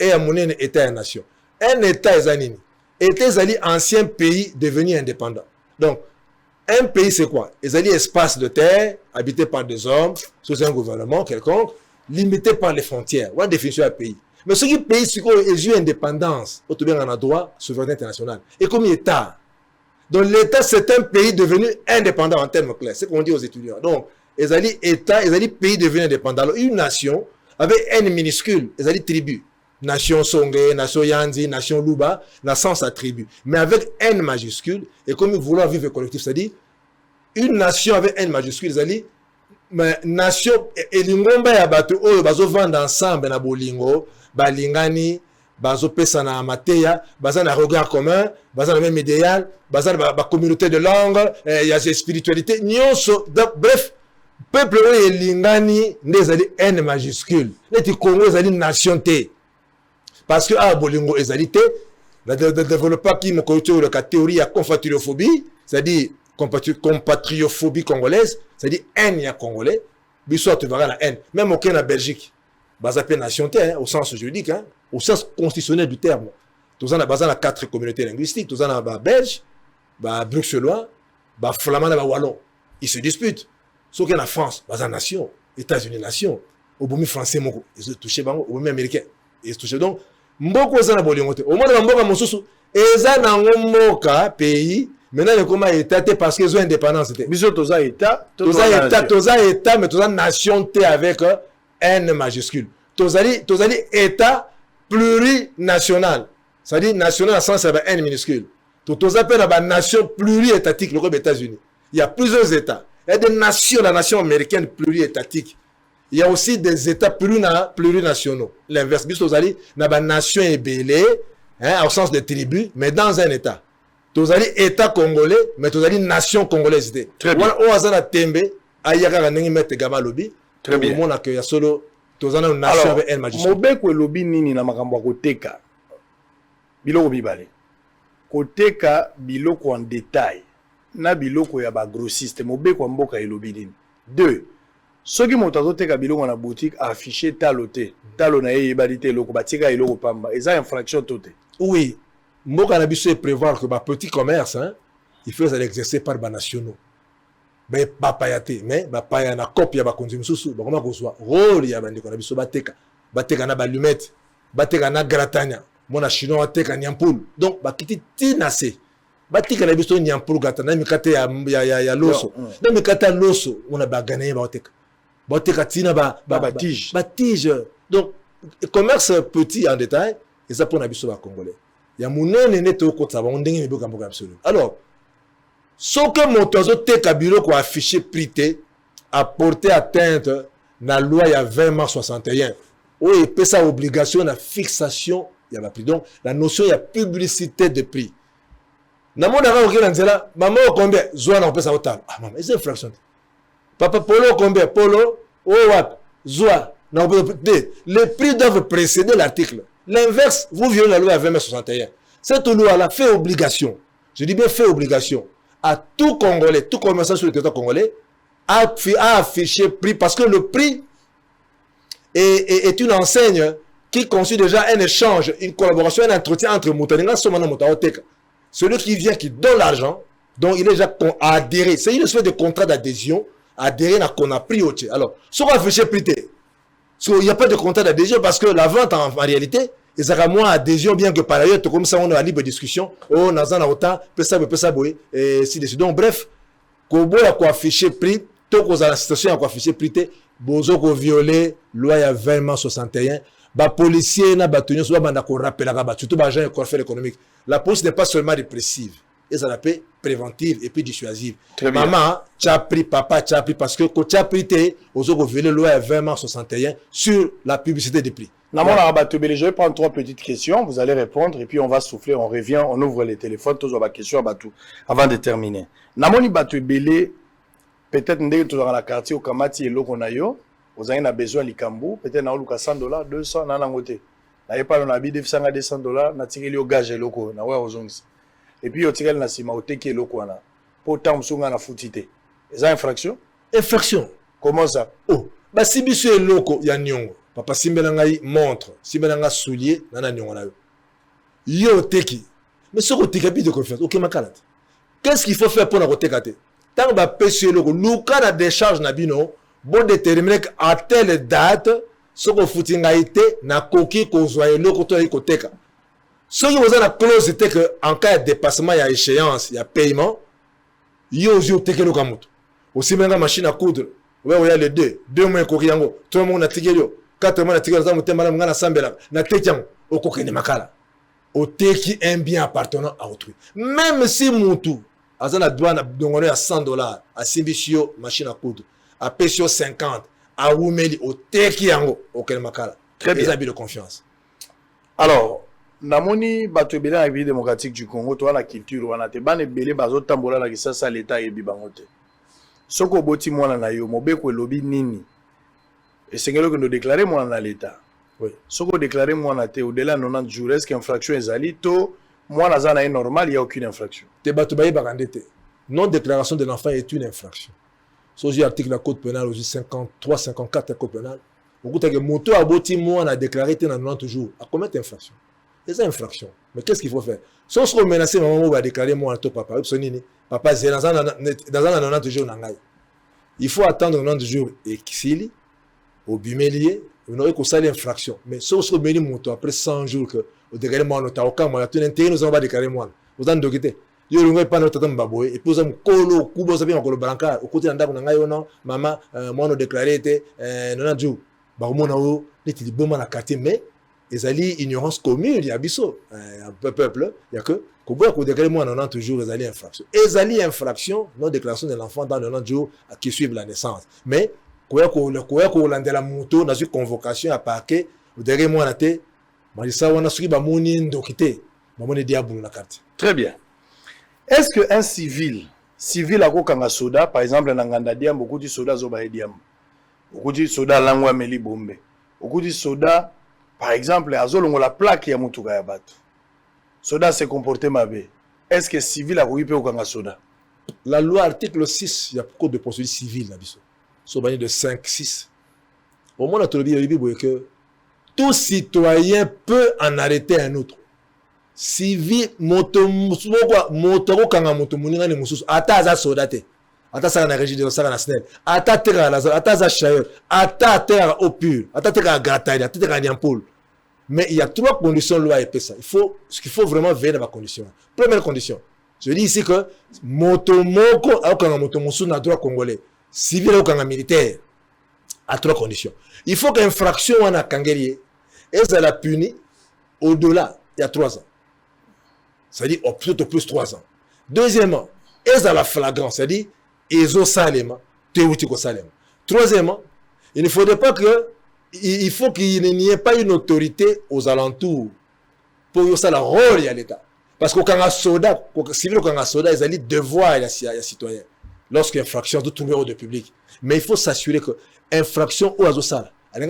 [SPEAKER 4] et ya monene état ya nation. Un état ezanini état ezali ancien pays devenu indépendant. Donc un pays, c'est quoi? Ils ont dit espace de terre, habité par des hommes, sous un gouvernement quelconque, limité par les frontières. Voilà la définition d'un pays. Mais ce qui est pays, c'est qu'ils ont une indépendance, au bien en a droit, souveraineté internationale. Et comme État. Donc l'État, c'est un pays devenu indépendant en termes clairs. C'est ce qu'on dit aux étudiants. Donc, ils ont dit État, ils ont dit pays devenu indépendant. Alors, une nation, avec N minuscule, ils ont dit tribu. Nation Songé, nation Yandi, nation Luba, nation sa tribu. Mais avec N majuscule, et comme vouloir vivre collectif, c'est-à-dire, une nation avec N majuscule, c'est-à-dire, nation, et l'ingomba ya bato, oh, bazo vendre ensemble na bolingo, balingani, bazo pesa na mateya, baza na regard commun, baza na même idéal, baza na communauté de langue, il y a des spiritualités, nyonso, bref, peuple oyo elingani, nezali N majuscule. Neti Congo ezali nation te. Parce que à bolingo ezalité le développement qui me connaît la théorie à compatriophobie, c'est-à-dire compatriophobie congolaise, c'est-à-dire haine ya congolais, biso tu verras la haine, même au Kenya, Belgique, basa pe nation hein, au sens juridique, hein, au sens constitutionnel du terme. Tous en a basé na 4 communautés linguistiques, tous en a ba belge, ba bruxellois, ba flamand, ba wallon. Ils se disputent. Sauf que la France, basa nation, États-Unis nation, au bout français moko, ils se touchent bango, au bout américain, ils se touchent donc mboko za na bolingo te. Au moins na mboka mosusu eza na mboka pays maintenant le comment état te parce qu'ils ont indépendance te. Biso toza état mais toza nation te avec N majuscule. Tozali état plurinational. C'est-à-dire national à sens avec N minuscule. Toza pe na ba nation pluriétatique le États-Unis. Il y a plusieurs états. Il y a des nations, la nation américaine pluriétatique. Il y a aussi des États plurinationaux. L'inverse, Tozali n'a pas nation ébélée, au sens de tribu, mais dans un État. Tozali État congolais, mais Tozali nation congolaise.
[SPEAKER 3] Très bien.
[SPEAKER 4] On a tembe, ayaka nengi mette gama-lobi.
[SPEAKER 3] Très bien.
[SPEAKER 4] On a que ya solo, Tozana une nation avec un magistrat.
[SPEAKER 3] Mobeko lobi nini na makambo koteka. Biloko bibale. Koteka biloko en détail. Na biloko ya ba grossiste. Mobeko mboka elobi nini. 2. Soki moto azoteka biloko na boutique affiché talo te talo na ye yebali te eloko batika eloko pamba eza infraction to te.
[SPEAKER 4] Oui, mboka na biso prévoir que ba petit commerce hein, il faut l'exercer par ba nationaux. Mais ba payate mais ba paya na copie ya ba konzi mususu ba koma kozwa rôle ya bandeko na biso bateka na ba lumette bateka na gratanya mona chinois ateka nyampoul donc ba kiti tinase batika na biso nyampoul gratanya mikate ya loso na mikate loso on a ba gagner ba oteka tina ba tige. Donc commerce petit en détail et ça pour na biso ba congolais ya munene neto ko tsaba ndenge mboka mboka absolu. Alors ce que motozo te kabilo ko affiché prité a porté atteinte na loi ya 20 mars 61 où il peut sa obligation na fixation ya ba prix, donc la notion ya publicité de prix na mona ka okela nzela maman combien zoa na pesa otala ah maman c'est infraction. Papa polo combien polo what zoa na les prix doivent précéder l'article. L'inverse, vous violez la loi à 20 mars 61. Cette loi là fait obligation, je dis bien fait obligation à tout Congolais, tout commerçant sur le territoire congolais à afficher prix parce que le prix est une enseigne qui conçut déjà un échange, une collaboration, un entretien entre Moutaninga et Moutaoteka. Celui qui vient, qui donne l'argent, donc il est déjà adhéré. C'est une espèce de contrat d'adhésion, adhéré à qu'on a pris au Tché. Alors, si on affiche prix, il n'y a pas de contrat d'adhésion parce que la vente en réalité, il y a moins d'adhésion, bien que par ailleurs, comme ça, on a la libre discussion. Oh, on a autant, et si décide. Donc, bref, Kobo a quoi afficher prix, tout qu'on a la situation a quoi afficher prix, bozo ko violer loi ya 2061 ba policier na batonyo so ba ko rappeler ba surtout ba agent économique. La police n'est pas seulement répressive, et ça l'appelle préventive et puis dissuasive. Maman, tu as pris, papa, tu as pris, parce que quand tu as pris, aux autres violer la loi 2061 sur la publicité des prix.
[SPEAKER 3] Je vais prendre 3 petites questions, vous allez répondre et puis on va souffler, on revient, on ouvre les téléphones, tous les questions avant de terminer. Namoni Batubele, peut-être dans la quartier au Kamati et Lokonayo, vous avez besoin de Likambu, peut-être dans le $100, 200, nanangote. N'avez pas l'habit de $100, n'a tiré le gage loko, n'a ouais aux ongles. Et puis au tirel na sima au teki loko na. Pourtant msunga na futite. C'est infraction?
[SPEAKER 4] Infraction.
[SPEAKER 3] Comment ça?
[SPEAKER 4] Oh, bah si biso e loko ya nyongo. Papa simbela ngai montre, simbela nga soulier nana nyongo na yo. Yo teki. Mais ce côté capi de confiance. OK makalate. Qu'est-ce qu'il faut faire pour na kotekate? Tant ba pesi loko, luka na décharge na bino, bon déterminer à telle date ce qu'on fouti ngaité na koki kozwa eloko to ekoteka. Ce qui vous a la clause que en cas de dépassement, il y a échéance, il y a paiement. Il y a aussi le kamoto. Aussi même la machine à coudre. Ouais, il y a les deux mois koriango. 3 mois na tigelo. 4 mois na tigelo. Ça muté madame ngana sambela. Na tekiango. Au kokene makala. Au teki un bien appartenant à autrui. Même si moutou, azana douane dongone à $100, à Simbishio machine à coudre, à Pesio 50, à Wumeli au tekiango au kokene makala. Très bien. Habits de confiance.
[SPEAKER 3] Alors. Namoni bato ebele na République démocratique du Congo to na culture wana te bana ebele bazo tambola la kisasa l'état yebi bangote soko boti mwana na yo mobeko elobi nini esengelo que nous déclarer mwana na l'état oui soko déclarer mwana te au-delà de 90 jours est-ce qu'infraction ezali to mwana za na normal il y a aucune infraction
[SPEAKER 4] te bato baye bakandete non déclaration de l'enfant est une infraction soji article la code pénal au 53 54 code pénal okuta que moto aboti mwana déclaré te na 90 jours a commettre infraction. C'est une infraction. Mais qu'est-ce qu'il faut faire? Si on se menace, maman va déclarer moi à ton papa. Papa, c'est dans un 90 jours. Il faut attendre 90 jours et s'il au bimelier, on aurait qu'on s'aille infraction. Mais si on se met après 100 jours que au déclaré moi, on a aucun moyen, tu n'as nous on va déclarer moi. Vous en doguité. Yo l'on pas notre temps baboy et puis on colo kubo ça bien on colo brancard au côté d'anda on ngayo non maman moi on déclaré était 90 jours. Ba mo na o les bon na quartier mais ils allaient ignorance commune, il y a biso, un peuple, il y a que, qu'on voit qu'on déclare moi en 90 jours, ils allaient infraction. Ils allaient infraction, non déclaration de l'enfant dans 90 jours qui suivent la naissance. Mais, qu'on l'a la moto, dans une convocation à parquet, vous déclarez moi la tête, Marissa, on a suivi ma moni ndokité, ma moni diable la carte.
[SPEAKER 3] Très bien. Est-ce qu'un civil à Kokanga Soda, par exemple, en Nganda Diam, beaucoup de soda Zobahe Diam, beaucoup de soda Langwa Meli Bombe, beaucoup de soda. Par exemple, à Zolongo la plaque ya mutuka ya bato. Soda se comporter mabe. Est-ce que civil a coupé au Kanga Soda?
[SPEAKER 4] La loi article 6, il y a code de procédure civile là biso. Sobani de 5 6. Au moins la tolobi il que tout citoyen peut en arrêter un autre. Civil moto kanga moto muninga ni mususu ata za soda te. Ata ça na régie de ça na snel. Ata terra la ata za chailleur, ata terra au pur, ata terra gratari, ata terra diampoule. Mais il y a 3 conditions loi et ça. Ce qu'il faut vraiment veiller dans la condition. Première condition. Je dis ici que motomoko akanga motomusu na droit congolais, civil akanga militaire à 3 conditions. Il faut qu'infraction wana kangelier et ça la puni au-delà, il y a 3 ans. C'est-à-dire au plus 3 ans. Deuxièmement, et ça la flagrance, c'est-à-dire ezo salema, teuti ko salema. Troisièmement, il ne faudrait pas que il faut qu'il n'y ait pas une autorité aux alentours pour que ça la rôle à l'État. Parce qu'au Kanga Soda, civil au Kanga Soda, ils ont devoir à citoyen. Lorsqu'il y a infraction, de trouver au public. Mais il faut s'assurer que infraction ou azosala. Mais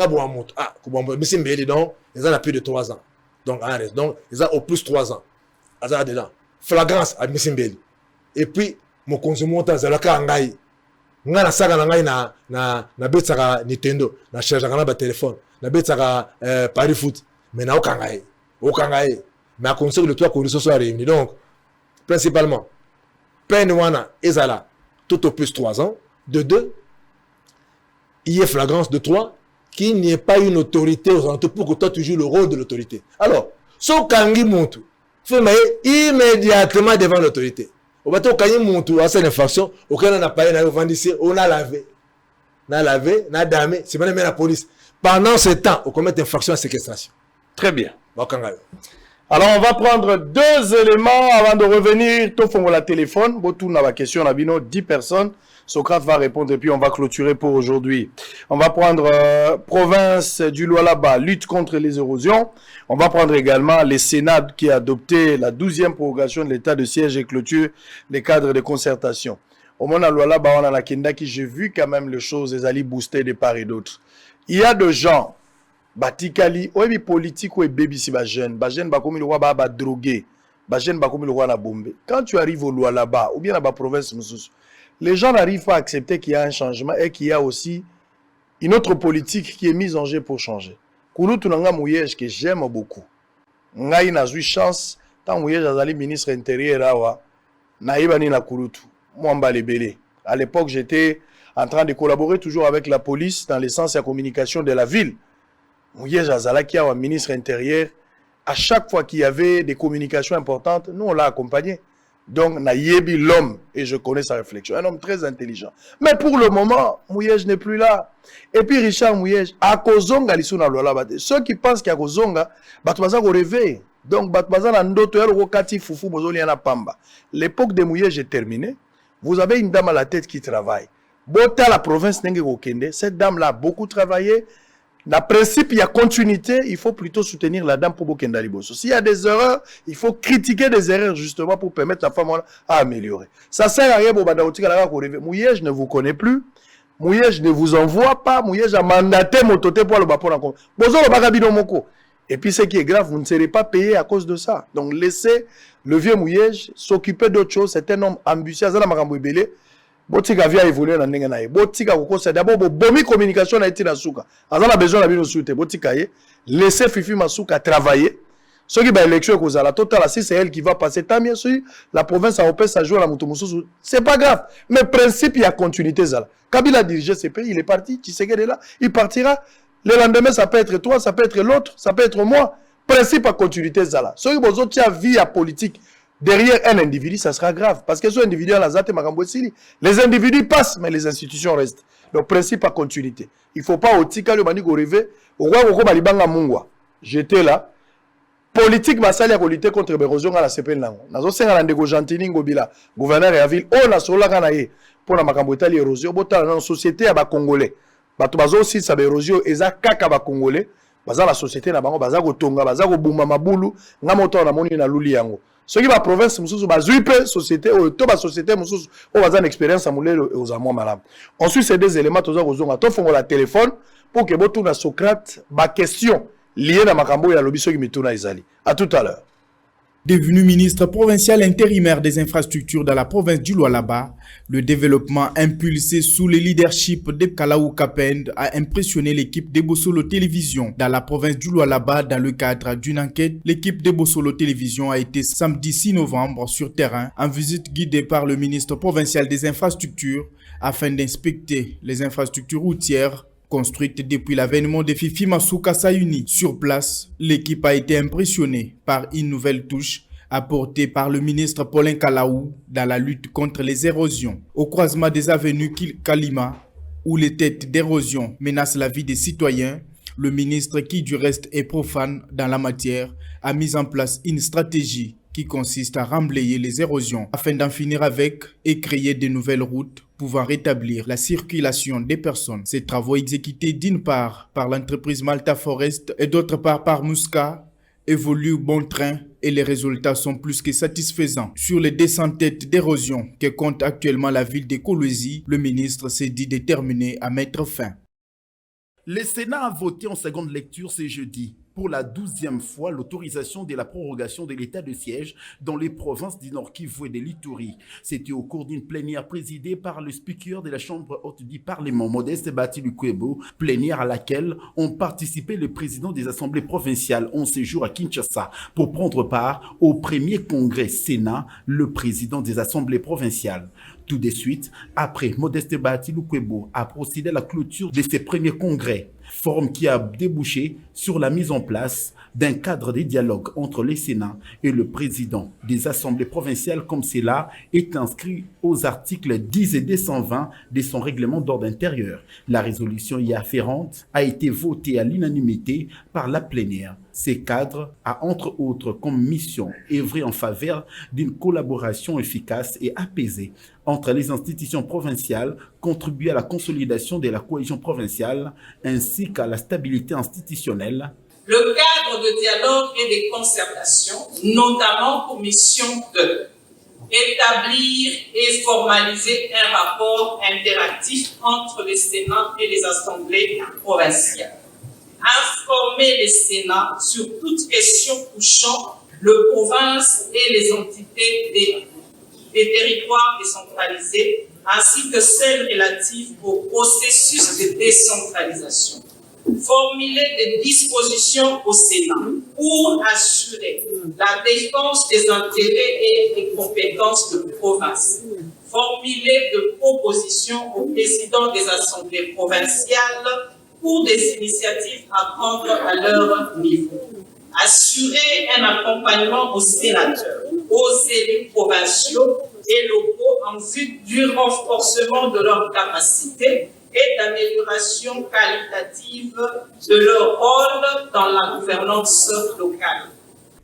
[SPEAKER 4] c'est mbeli donc, ils ont plus de 3 ans. Donc, ils ont au plus 3 ans. Ils ont dedans. Flagrance à Missimbeli. Et puis, mon consommateur, c'est le cas en Gaï. Nga na saka na ngai na betsaka Nintendo na charge kana ba téléphone na betsaka Paris foot mais na okangaye mais à conseil de 3 conditions sont réunies donc principalement peine wana ezala tout au plus 3 ans de 2 il y a flagrance de 3 qu'il n'y ait pas une autorité aux alentours pour que toi tu joues le rôle de l'autorité alors so kangi muntu fait immédiatement devant l'autorité. Au bateau, quand il monte à cette infraction, aucun n'a pas eu à vendre ici, on a lavé. n'a lavé, n'a damé, c'est même la police. Pendant ce temps, on commet une infraction à séquestration.
[SPEAKER 3] Très bien.
[SPEAKER 4] Bon,
[SPEAKER 3] alors, on va prendre 2 éléments avant de revenir. Tout le téléphone. Botou n'a pas question, on a 10 personnes. Socrate va répondre et puis on va clôturer pour aujourd'hui. On va prendre province du Lualaba, lutte contre les érosions. On va prendre également les Sénats qui a adopté la 12e prorogation de l'état de siège et clôture des cadres de concertation. Au moment où Lualaba, on a la Kenda qui j'ai vu quand même les choses, les alliés booster de part et d'autre. Il y a des gens batikali oyebi politique ou baby si ba jeune ba komi le roi ba drogué ba jeune ba komi le roi na bombe. Quand tu arrives au Lualaba ou bien à la province mususu, les gens n'arrivent pas à accepter qu'il y a un changement et qu'il y a aussi une autre politique qui est mise en jeu pour changer. Kulutu nanga Mouyej que j'aime beaucoup. Ngai na eu chance tant Mouyej azali ministre intérieur awa na ibani na Kulutu. Mwamba lebele. À l'époque, j'étais en train de collaborer toujours avec la police dans le sens de la communication de la ville. Mouyej Azalaki, un ministre intérieur, à chaque fois qu'il y avait des communications importantes, nous on l'a accompagné. Donc, Nayebi l'homme, et je connais sa réflexion, un homme très intelligent. Mais pour le moment, Mouyej n'est plus là. Et puis Richard Mouyej, à Kozonga, ceux qui pensent qu'à Kozonga, Batouaza au réveil. Donc, Batouaza n'a ndoto yalo rokati fufu bozoli yana pamba. L'époque de Mouyej est terminée. Vous avez une dame à la tête qui travaille. Bota la province Nenge Okende, cette dame-là a beaucoup travaillé. Dans le principe, il y a continuité, il faut plutôt soutenir la dame pour Bokenda Liboso. S'il y a des erreurs, il faut critiquer des erreurs justement pour permettre la femme à améliorer. Ça sert à rien pour Badaoutika la rêve. Mouyej ne vous connaît plus. Mouyej ne vous envoie pas. Mouyej a mandaté Mototé pour le bapon encore. Bozo le bagabino moko. Et puis ce qui est grave, vous ne serez pas payé à cause de ça. Donc laissez le vieux Mouyej s'occuper d'autre chose. C'est un homme ambitieux. Azala makambo ebele. Botika via évoluer dans ndenge nae. Botika kokosa d'abord bomi communication na été na suka. Azala besoin la bino soute. Botika ye laissez Fifi Masuka travailler. Ceux qui ba élection kozala total si c'est elle qui va passer tant mieux si la province européenne ça joue la mutumususu. C'est pas grave. Mais principe il y a continuité zala. Kabila dirige ce pays, il est parti, Tshisekedi est là, il partira. Le lendemain ça peut être toi, ça peut être l'autre, ça peut être moi. Principe à continuité zala. Ceux qui bozo tia vie à politique derrière un individu, ça sera grave. Parce que ce individu, les individus passent, mais les institutions restent. Donc, principe à continuité. Il ne faut pas au tika le manigo rêver. Au roi, au balibanga mungwa. J'étais là. Politique, basali a lutter contre l'érosion à la CPN lango. Nazo senga landego gentini ngobila. Gouverneur et à ville. Oh, na sola kanaye. Pour la makambo etali érosion. Bota dans la société à ba congolais. Bato bazo aussi sa érosion. Eza kaka ba congolais. Baza la société na bango. Baza go tonga. Baza go bumba mabulu. Ngamoto na moni na luli yango. Ce qui va province mususu bazuipe société ou to ba société mususu o bazan expérience à mouler aux amours malades. Ensuite ces deux éléments toza kozonga to fongo la téléphone pour que botu na Socrate ba question liée na makambo ya lobiso ki mituna ezali. À tout à l'heure.
[SPEAKER 5] Devenu ministre provincial intérimaire des infrastructures dans la province du Lualaba, le développement impulsé sous le leadership de Kalaou Kapend a impressionné l'équipe de Bossolo Télévision dans la province du Lualaba. Dans le cadre d'une enquête, l'équipe de Bossolo Télévision a été samedi 6 novembre sur terrain en visite guidée par le ministre provincial des infrastructures afin d'inspecter les infrastructures routières construite depuis l'avènement de Fifi Masuka Sayuni. Sur place, l'équipe a été impressionnée par une nouvelle touche apportée par le ministre Paulin Kalaou dans la lutte contre les érosions. Au croisement des avenues Kalima, où les têtes d'érosion menacent la vie des citoyens, le ministre, qui du reste est profane dans la matière, a mis en place une stratégie qui consiste à remblayer les érosions afin d'en finir avec et créer de nouvelles routes pouvant rétablir la circulation des personnes. Ces travaux exécutés d'une part par l'entreprise Malta Forest et d'autre part par Muska évoluent bon train et les résultats sont plus que satisfaisants. Sur les 200 têtes d'érosion que compte actuellement la ville de Kolwezi, le ministre s'est dit déterminé à mettre fin.
[SPEAKER 8] Le Sénat a voté en seconde lecture ce jeudi pour la 12e fois l'autorisation de la prorogation de l'état de siège dans les provinces du Nord Kivu et de l'Ituri. C'était au cours d'une plénière présidée par le speaker de la Chambre haute du Parlement, Modeste Bati Lukwebo, plénière à laquelle ont participé le président des assemblées provinciales en séjour à Kinshasa pour prendre part au premier congrès Sénat, le président des assemblées provinciales. Tout de suite, après Modeste Bati Lukwebo a procédé à la clôture de ses premiers congrès. Forum qui a débouché sur la mise en place d'un cadre de dialogue entre les Sénats et le président des assemblées provinciales comme cela est inscrit aux articles 10 et 220 de son règlement d'ordre intérieur. La résolution y afférente a été votée à l'unanimité par la plénière. Ces cadres a entre autres comme mission œuvrer en faveur d'une collaboration efficace et apaisée entre les institutions provinciales, contribuer à la consolidation de la cohésion provinciale ainsi qu'à la stabilité institutionnelle.
[SPEAKER 9] Le cadre de dialogue et de concertation, notamment pour mission de établir et formaliser un rapport interactif entre le Sénat et les assemblées provinciales. Informer le Sénat sur toute question touchant le province et les entités des territoires décentralisés, ainsi que celles relatives au processus de décentralisation. Formuler des dispositions au Sénat pour assurer la défense des intérêts et des compétences de province. Formuler de propositions au président des assemblées provinciales pour des initiatives à prendre à leur niveau. Assurer un accompagnement aux sénateurs, aux élus provinciaux et locaux en vue du renforcement de leurs capacités et d'amélioration qualitative de leur rôle dans la gouvernance locale.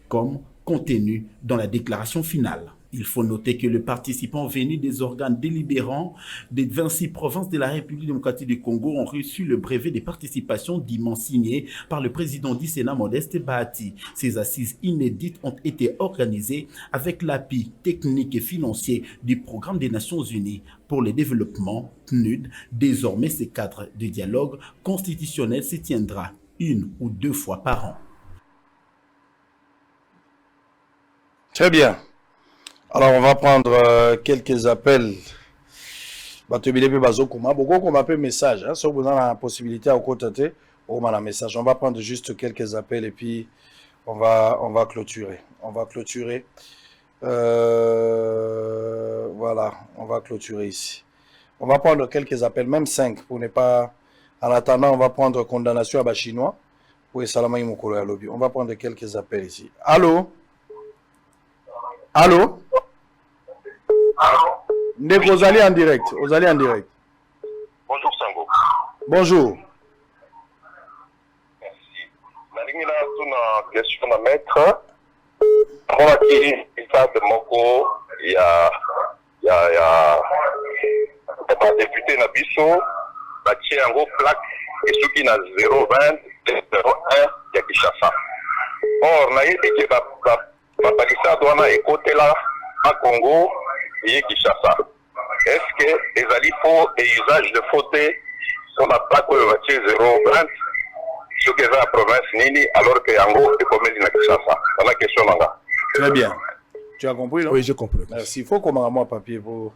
[SPEAKER 8] Comme contenu dans la déclaration finale. Il faut noter que les participants venus des organes délibérants des 26 provinces de la République démocratique du Congo ont reçu le brevet de participation dimanche signé par le président du Sénat Modeste Bahati. Ces assises inédites ont été organisées avec l'appui technique et financier du Programme des Nations Unies pour le développement, PNUD. Désormais, ce cadre de dialogue constitutionnel se tiendra 1 ou 2 fois par an.
[SPEAKER 3] Très bien. Alors, on va prendre quelques appels. Beaucoup m'appelle message. Si vous avez la possibilité à côté, on a un message. On va prendre juste quelques appels et puis on va clôturer. On va clôturer. Voilà, on va clôturer ici. On va prendre quelques appels, même 5 pour ne pas. En attendant, on va prendre condamnation à bas chinois. On va prendre quelques appels ici. Allô? Allô? Ndeko, vous allez en direct. Vous allez en direct.
[SPEAKER 10] Bonjour Sango.
[SPEAKER 3] Bonjour.
[SPEAKER 10] Merci. La ligne là, c'est une question à mettre. Pour acquérir l'état de Moko, il y a un député Nabiso, la tient en gros plaque et ceux qui n'a 0,20, 0,1, il y a Kishasa. Or, na yé que la balisa douana est côté là, à Congo, et Kishasa. Est-ce que les alifos et usage de faute sur la plaque de voiture 0,20 ce que va la province Nini alors que Yango est comme il Kishasa? C'est la question là.
[SPEAKER 3] Très bien. Tu as compris, non?
[SPEAKER 4] Oui, j'ai compris.
[SPEAKER 3] Merci. Il faut qu'on m'a papier pour.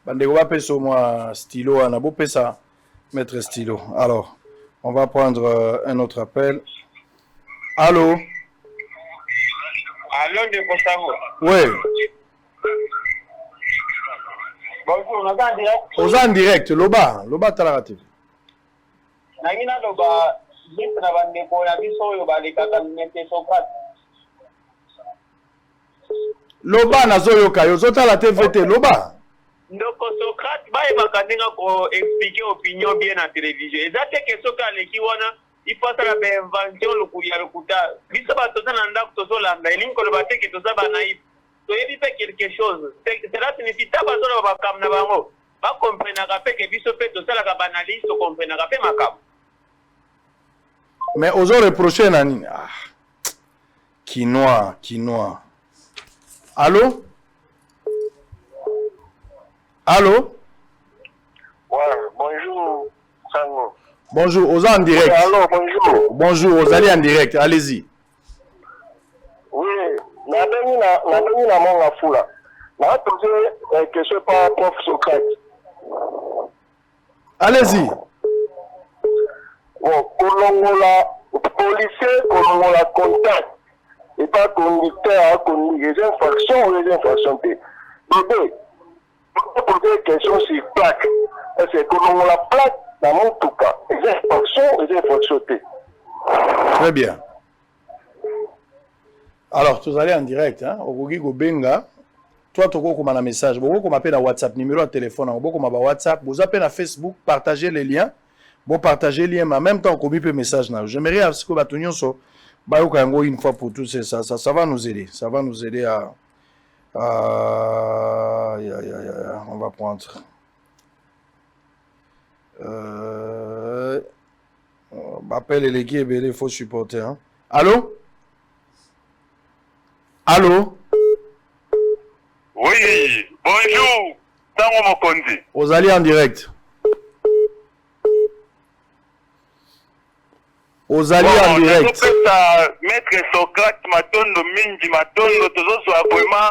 [SPEAKER 3] Bandego va payer sur moi stylo, on a beau payer ça, mettre stylo. Alors, on va prendre un autre appel. Allô?
[SPEAKER 10] Allô, Ndeko Sango.
[SPEAKER 3] Oui.
[SPEAKER 10] Bonjour, on est en direct.
[SPEAKER 3] On est en direct. Loba, t'as la raté.
[SPEAKER 10] Nangina Loba, juste avant de pour la mission, il va les cataminer Socrate.
[SPEAKER 3] Loba, nazoyoka, yozota la TVT, Loba.
[SPEAKER 10] Ndoko Socrate, bah, il va quand expliquer opinion bien à la télévision. Et ça, c'est que Socrate, qui wana, il faut faire la invention, le coup, il y a le coup. Bisa ba toza nanda kutozola, na elinko le bate que toza ba naïf. To yebi fait quelque chose. Cela signifie tabazola ba kam na bango. Ba comprendre ka que biso pe toza la banaliste, to comprendre ka pe makam.
[SPEAKER 3] Mais aux autres reprocher nani. Ah. Quinoa. Allô? Allô?
[SPEAKER 10] Ouais, bonjour, Sango.
[SPEAKER 3] Bonjour, aux en direct.
[SPEAKER 10] Oui, allô, bonjour.
[SPEAKER 3] Bonjour, vous allez en direct, allez-y.
[SPEAKER 10] Oui, na mon afula. Na posé question par prof Socrate.
[SPEAKER 3] Allez-y.
[SPEAKER 10] Bon, kolongola policier, kolongola contact. Et pas conducteur à conduire les infractions ou les infractions. Bébé, on peut poser une question sur plaque. Est-ce que kolongola plaque na motuka eza infraction te.
[SPEAKER 3] Très bien. Alors, tu allez en direct, hein? Okoki Gobenga. Toi, tu as un message. Vous m'appelez dans WhatsApp, numéro de téléphone. Vous m'appelez WhatsApp. Vous appelez dans Facebook, partagez les liens. Bon, partagez les liens, mais en même temps, vous avez un message. J'aimerais que vous ayez une fois pour tous. Ça va nous aider. Ça va nous aider à. On va prendre. Appelle les équipes, il faut supporter. Hein. Allô? Allô?
[SPEAKER 10] Oui, bonjour. Tango Mokondi.
[SPEAKER 3] Vous allez en direct. Vous allez en direct.
[SPEAKER 10] Maître Socrate, Matondo Minji, Matondo, tous soit vraiment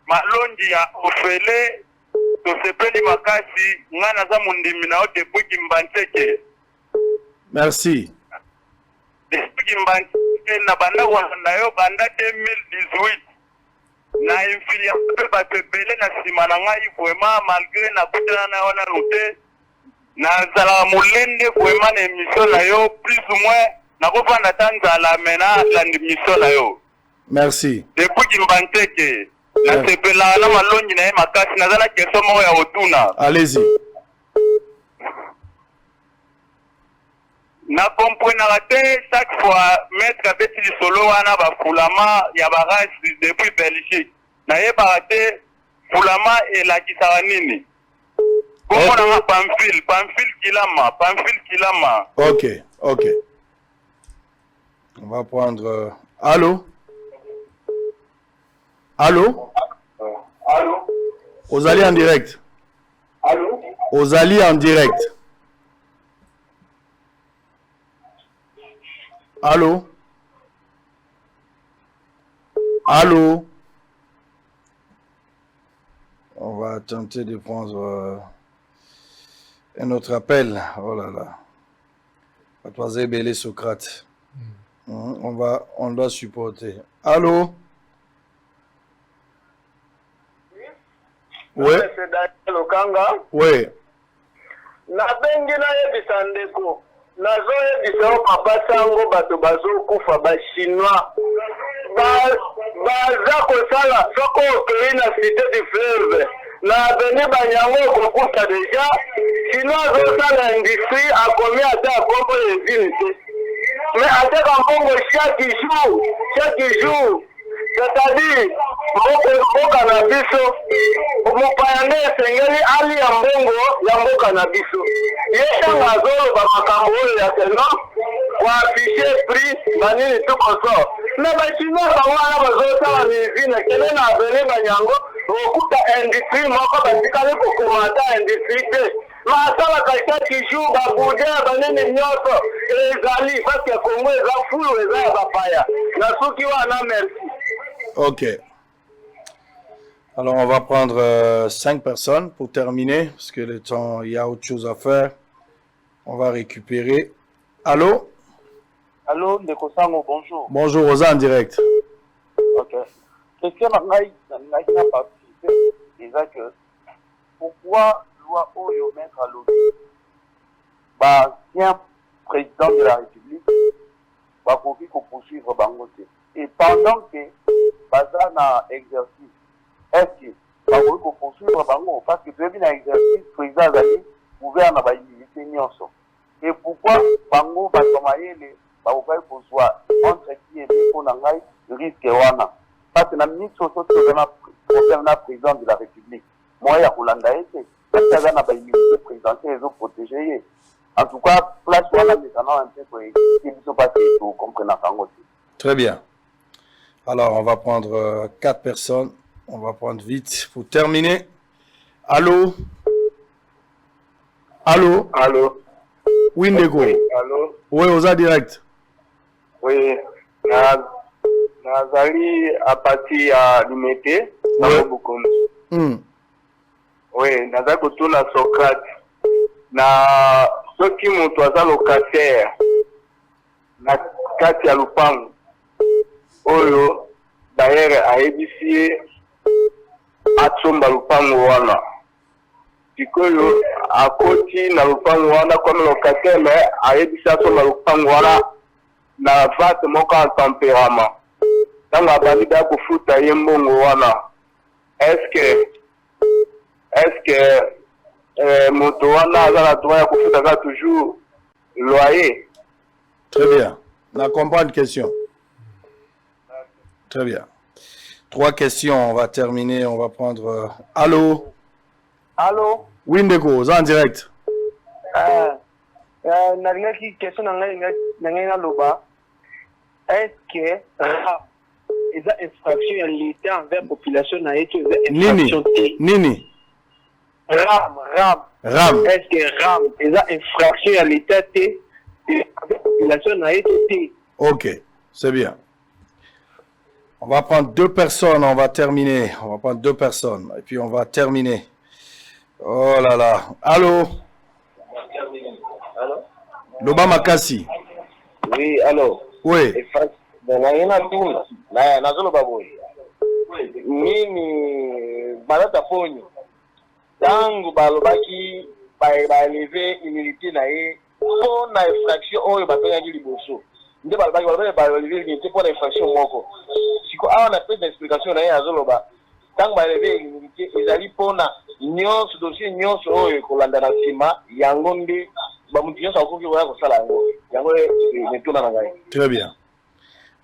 [SPEAKER 10] Malondi a offert. Tosepeli makasi ngana za mundimi na ote buki mbanteke.
[SPEAKER 3] Merci.
[SPEAKER 10] Buki mbanteke na banda wanda yo banda 2018. Na influence ba pepele na simana ngai vraiment malgré na kutana na ona route na zala mulende vraiment na émission na yo plus ou moins na ko vanda tanzala mena la émission na yo.
[SPEAKER 3] Merci.
[SPEAKER 10] Buki mbanteke.
[SPEAKER 3] Allez-y.
[SPEAKER 10] Na comprenez chaque fois mettre petit solo wana ba fulama ya barasi depuis Belgique. Na ye barate fulama et la kisawanini. Comment on a Pamphile Kilama.
[SPEAKER 3] OK. On va prendre allô? Allô? Vous allez en direct.
[SPEAKER 10] Allô?
[SPEAKER 3] Vous allez en direct. Allô? Allô? On va tenter de prendre un autre appel. Oh là là. Patoisé Bélé Socrate. On doit supporter. Allô? Oui. Oui.
[SPEAKER 10] Na bengi na yebisa ndeko. Nazo yebisa papa sango bato bazo kufa ba chinois. Baza kosala soko okeli na cité du fleuve. Na beni banyango kokuta déjà. Chinois azosala industrie akomi ata akombo les te. Mais ata kambongo chaque jour. C'est-à-dire, mboka na biso, mopaya nde esengeli ali ya mbongo ya mboka na biso. Yesanga azoloba makambo oyo ya teno, koafishe prix banini tukoso. Me bachinois bango wana bazosala mizine, kende na avene banyango, okuta industrie moko batikali kokoma ata industrie te. Masalaka chaque jour baboudin banini nyonso ezali, parce que Congo eza fulu eza ya bapaya. Nasuki wana merci.
[SPEAKER 3] OK. Alors, on va prendre 5 personnes pour terminer, parce que le temps, il y a autre chose à faire. On va récupérer. Allô?
[SPEAKER 10] Allô, Ndeko Sango, bonjour.
[SPEAKER 3] Bonjour, Rosa en direct.
[SPEAKER 10] OK. Question n'a pas participé, déjà que pourquoi loi Oyo mettre à l'autre tiens, président de la République, va poursuivre Bangote. Et pendant que baza na exercice, est-ce que Bango peut poursuivre Bango? Parce que depuis na exercice, président Azali ouvert na baïmilité nyonso. Et pourquoi Bango va tomayer les Bango pour soi entre qui et pour nangai risque wana? Parce que na minute soso problème na président de la République. Moi ya Kolanda ete, parce que na baïmilité présidentielle les autres protégés. En tout cas, place wana maintenant un peu pour expliquer ce passé pour comprendre Bango.
[SPEAKER 3] Très bien. Alors, on va prendre 4 personnes. On va prendre vite pour terminer. Allô? Allô?
[SPEAKER 10] Allô?
[SPEAKER 3] Oui, Ndeko.
[SPEAKER 10] Allô?
[SPEAKER 3] Oui, aux direct.
[SPEAKER 10] Oui. Nazali à partir à Limité. Oui, nazali kotuna Socrate. Na soki moto aza locataire na kati ya lupango oyo d'ailleurs ayebisi atsomba lupango wana sikoyo akoti na lupango wana comme locataire mais ayebisa so na lupango wana na vate moko en tempérament ntango abandi da kofuta ye mbongo wana est-ce que moto wana aza na droit ya kofutaka toujours loyer?
[SPEAKER 3] Très bien. On comprend une question. Très bien. 3 questions, on va terminer, on va prendre... Allô?
[SPEAKER 11] Allô?
[SPEAKER 3] Oui, Ndeko, vous en direct.
[SPEAKER 11] Une question est-ce que il y a infraction à l'État envers la population?
[SPEAKER 3] Nini?
[SPEAKER 11] RAM. Est-ce que RAM, il y a infraction à l'État envers la population?
[SPEAKER 3] Ok, c'est bien. On va prendre 2 personnes, on va terminer. On va prendre 2 personnes, et puis on va terminer. Oh là là. Allô?
[SPEAKER 11] Allô?
[SPEAKER 3] Loba Makasi.
[SPEAKER 11] Oui, allô?
[SPEAKER 3] Oui.
[SPEAKER 11] Nini balata ponyo tangu balobaki baelever immunité na ye mpo na infraction oyo bapengaki liboso nde balobaki baelever immunité mpo na infraction moko siko awa na pesa explication na ye azoloba tangu baelever immunité ezali mpo na nyonso dossier nyonso oyo kolanda na nsima yango nde bamutu nyonso akoki koya kosala yango metuna na ngai.
[SPEAKER 3] Très bien.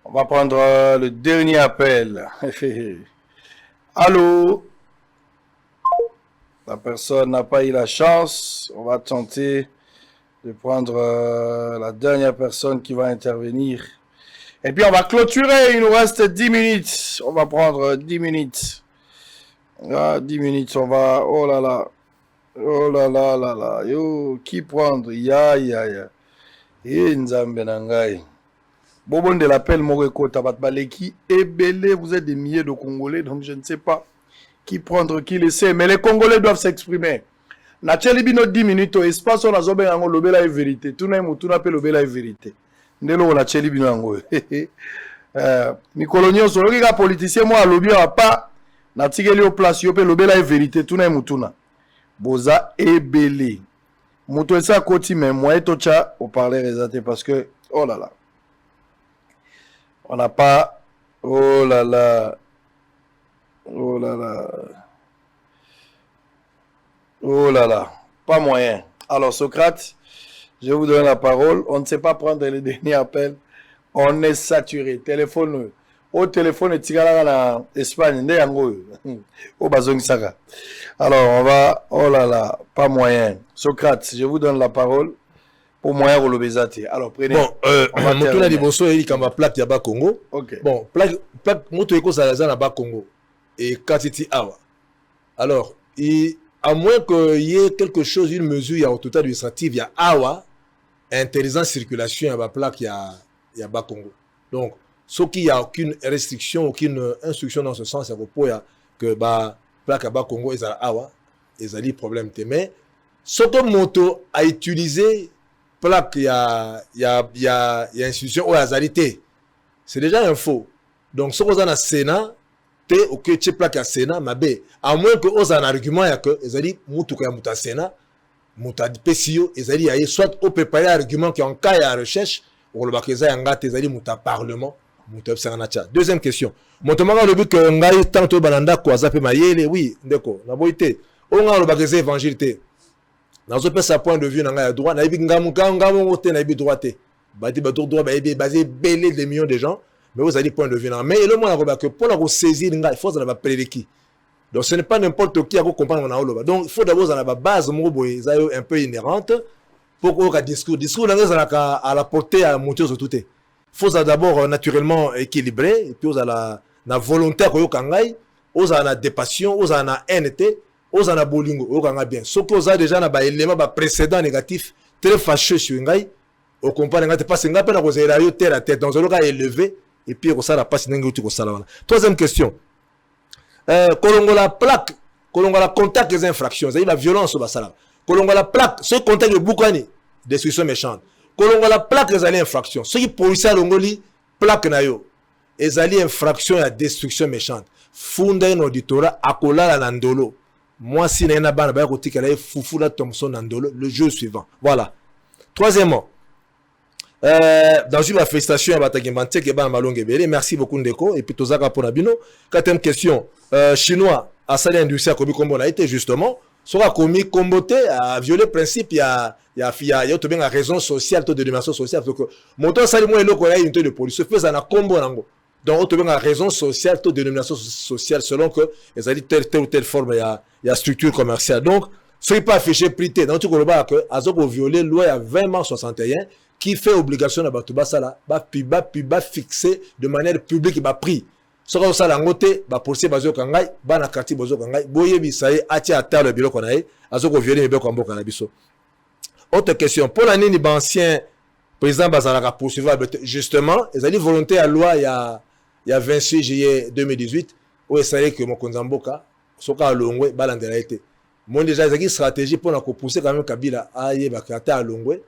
[SPEAKER 3] On va prendre le dernier appel. Allô? La personne n'a pas eu la chance. On va tenter de prendre la dernière personne qui va intervenir. Et puis on va clôturer. Il nous reste 10 minutes. On va prendre 10 minutes. Ah, 10 minutes. On va... Oh là là. Oh là là là là. Yo, qui prendre? Ya. Nzambe nangai. Bobon de l'appel Moreko Tabat Baleki et Belé, vous êtes des milliers de Congolais, donc je ne sais pas qui prendre, qui laisser, mais les Congolais doivent s'exprimer. Na tchelibino 10 minutes, espace on a zobé en lobela et vérité. Tout n'a pas lobela et vérité. Ndelo on a tchelibino en Mikolonio, so le gars politicien, moi, lobby a pas, na tigeli au place, yope lobela et vérité, tout n'a mutuna. Boza et Belé. Moutou et ça, koti, mais moi et Tocha, au parler résaté parce que, oh là là. On n'a pas... Oh là là. Oh là là. Oh là là. Pas moyen. Alors, Socrate, je vous donne la parole. On ne sait pas prendre les derniers appels. On est saturé. Téléphone. Au téléphone, en Espagne. Au bazong saga. Alors, on va... Oh là là. Pas moyen. Socrate, je vous donne la parole. Pour moyen pour l'obésité. Alors, prenez.
[SPEAKER 4] Bon, moto na liboso eli kamba plaque ya ba Congo.
[SPEAKER 3] Ok.
[SPEAKER 4] Bon, plaque moto eko zalaza na ba Congo et katiti awa. Alors, à moins qu'il y ait quelque chose, une mesure ya total administrative ya awa interdisant circulation ya ba plaque ya ba Congo. Donc, ce qui y a aucune restriction, aucune instruction dans ce sens, ya repos ya que ba plaque ya ba Congo ezala awa, ezali problème te. Mais ce que moto a utilisé plaque, il y a institution ou azalité. C'est déjà un faux. Donc, si vous avez un Sénat, ok, tu plaque à Sénat, mais à moins que vous avez un argument, il y a que, ils ont dit, moutou mouta Sénat, mouta PCO, ils ont dit, soit au préparer un argument qui est en cas de recherche, ou le bakeza yanga, ils ont dit, mouta Parlement, mouta observanacha. Deuxième question. Montemanga le but que ngai tanto balanda kwa zape mayele, oui, ndeko, na boité. On a le bakeza évangile. Dans ce point de vue, on a droit, on a dit droit. Basé belé des millions de gens, mais vous avez dit point de vue. Mais le monde a que pour la saisir, il faut avoir prérequis. Donc ce n'est pas n'importe qui à comprendre. Donc il faut d'abord avoir base un peu inhérente pour qu'on ait un discours. Discours à la portée à monter sur tout. Il faut d'abord naturellement équilibré, et puis vous avez la volonté qu'on ait, vous avez des passions, vous avez la NT. Aux ana bolingo okanga bien ce que oza déjà na ba élément ba précédent négatif très fâcheux sur ngai au comprendre ngai pas singa pena kozela yo terre à tête dans le cas élevé et puis ça la passe ngai uti sala wana. Troisième question, kolongola plaque, kolongola contact des infractions, c'est la violence au basala, kolongola plaque ce contact de bukani destruction méchante, kolongola plaque les infractions ceux qui policier longoli plaque na yo ezali infraction ya destruction méchante funda un auditorat akolala na ndolo moi si na bana ba ko tikala Fufula Thompson Ndolo le jeu suivant. Voilà. Troisièmement, dans une félicitation à Batagimbanté qui est Malongue Bélé, merci beaucoup Ndeko et puis Tozaka pour Nabino. Quatrième question, chinois à Sali Industrie à Kobi Kombo a été justement sera commis comboté à violer principe il y a bien la raison sociale, taux de dénomination sociale. Donc moto Sali moi eloko ya unité de police fait na combo nango. Donc on la raison sociale, taux de dénomination sociale selon que les a dit telle ou telle forme il y a structure commerciale. Donc soyez pas affiché prité dans tout le bas que azoko violer loi à 20 mars 61 qui fait obligation à Batouba Sala, ba fixé de manière publique ba prix. Ce qu'on ça langote, ba policier bazo kangai, ba na quartier bazo kangai, boye bisaye ati ata le bureau konae, azoko violer mebe ko mboka na biso. Autre question, pour l'année ni ancien président Bazalaka poursuivable justement, ils avaient volonté à loi il y a 26 juillet 2018 où il savait que mon konzamboka soka longwe balandela été. Moi déjà ils stratégie pour na ko pousser quand même Kabila aye ba kata longwe.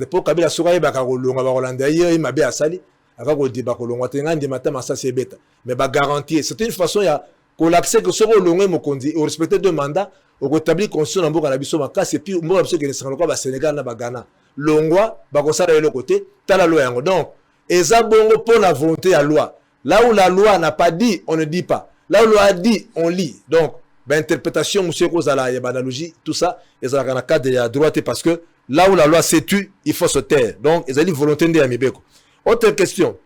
[SPEAKER 4] Pour Kabila soka ye ba ka longa ba Holanda ye mabe asali aka ko diba ko longa tenga ndi matama ça c'est bête mais ba garantir c'est une façon ya ko l'accès que soko longwe mokonzi au respecter deux mandats au rétablir constitution na mboka na biso makasi et puis mboka biso ke ne sangalo ba Sénégal na ba Ghana longwa ba ko sala le côté tala loi yango donc eza bongo pour la volonté à loi là où la loi n'a pas dit on ne dit pas là où la loi a dit on lit donc interprétation monsieur ko zala ya analogie tout ça eza na cadre de droite parce que là où la loi s'est tue, il faut se taire. Donc, ils ont dit volonté de Amibeko. Autre question.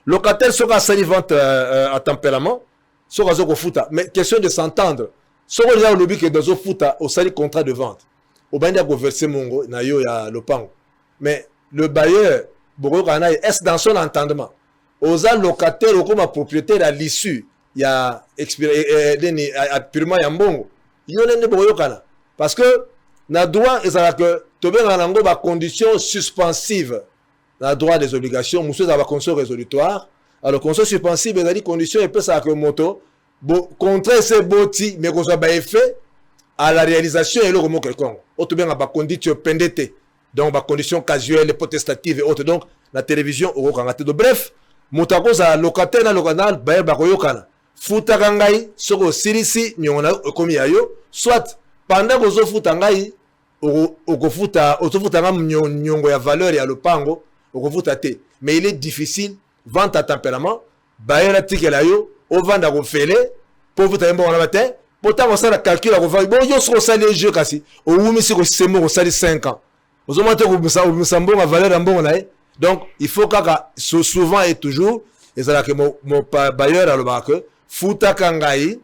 [SPEAKER 4] Locataire sera salivante à tempérament, sera au futa. Mais question de s'entendre. Sera déjà au lobby que dans au futa, au sali contrat de vente. Au bain d'à verser mongo, na yo ya lopango. Mais le bailleur, est dans son entendement. Aux locataires, ou comme propriétaire à l'issue, il y a purement yambongo. Il y a un boyo kana. Parce que, na droit ezala que tobe na nango ba condition suspensive na droit des obligations monsieur za ba condition résolutoire alors condition suspensive ezali condition et peut ça que moto contrat c'est boti mais qu'on soit ba effet à la réalisation et le remot quelconque auto bien ba condition pendete donc ba condition casuelle potestative et autres donc la télévision au kangate de bref moto ko za locataire na local ba koyokana futa kangai soko sirisi nyona komi ayo soit pendant que vous faites ngai okofuta nyongo ya valeur ya lopango okofuta te mais il est difficile vente à tempérament bayera tikela yo o vanda ko fele pour vous taimbo na matin pourtant ça la calcul ko va bon yo so sali jeu kasi o wumisi ko semo ko sali 5 ans ozo mate ko musambo na valeur mbongo na donc il faut kaka souvent et toujours ezala que mon bailleur a le bac futa kangai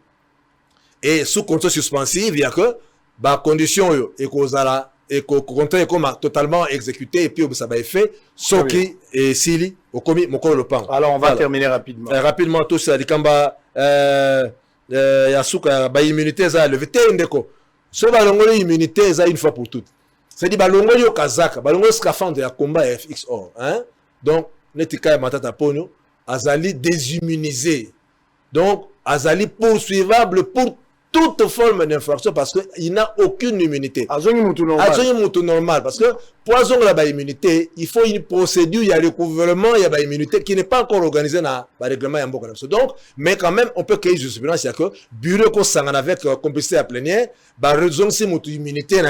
[SPEAKER 4] et sous contrôle suspensif il y a que ba condition yo et kozala et ko contrat comme totalement exécuté et puis ça va fait soki et sili au commis mon le pan.
[SPEAKER 3] Alors on va terminer rapidement.
[SPEAKER 4] Rapidement tout ça dikamba yasuka ba immunité za le vete ndeko so ba longolo immunité za une fois pour toutes c'est dit ba longolo yo kazaka ba longolo scaphandre ya combat FXO hein donc netika matata ponyo azali désimmunisé donc azali poursuivable pour toute forme d'infraction parce qu'il n'a aucune immunité. Azongi mutu normal. Parce que pour avoir la immunité, il faut une procédure, il y a le gouvernement, il y a la immunité qui n'est pas encore organisée dans le règlement. Donc, mais quand même, on peut créer jurisprudence, il y a que bureau qu'on s'en avec complicité à plénière, raison si mutu immunité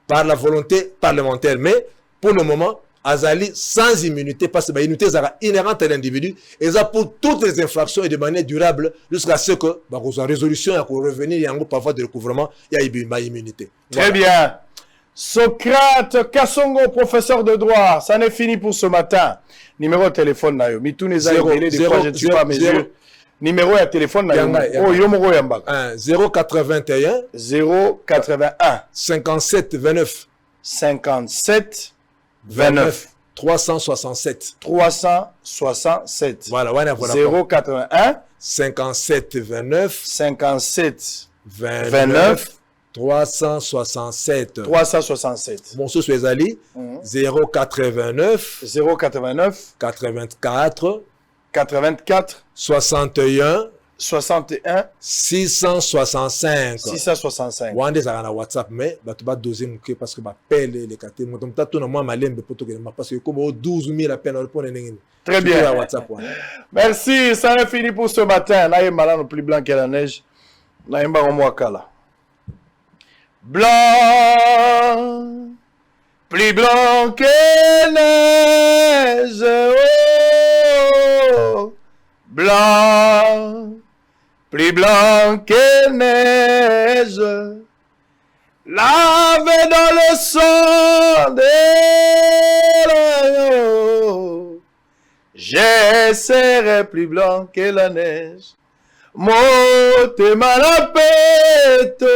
[SPEAKER 4] par la volonté parlementaire. Mais pour le moment, Azali sans immunité parce que l'immunité est inhérente à l'individu et ça pour toutes les infractions et de manière durable jusqu'à ce que la résolution a revenir en par voie de recouvrement il y a immunité.
[SPEAKER 3] Très bien. Socrate Kassongo, professeur de droit, ça n'est fini pour ce matin. Numéro de téléphone Nayo. Mituneza des fois je ne suis pas à mes yeux. Numéro de téléphone Nayo. Oh Yomoro Yambak.
[SPEAKER 4] 081 57 29
[SPEAKER 3] 57 29
[SPEAKER 4] 367. Voilà,
[SPEAKER 3] 081
[SPEAKER 4] 57 29
[SPEAKER 3] 57 29
[SPEAKER 4] 367. Mon sous Suezali 089 84 61 665. Wande za na WhatsApp mais batu ba doser muke parce que ba pelle les caté mo tom tatu na moi malembe poto que parce que comme 12 000 à peine répondre ngini.
[SPEAKER 3] Très bien. WhatsApp. Merci, ça est fini pour ce matin. Là il est malin au plus blanc que la neige. naimba ngomwakala. Blanc, plus blanc que neige, oh, blanc, plus blanc que neige, lavé dans le sang de l'agneau, je serai plus blanc que la neige, motema na peto,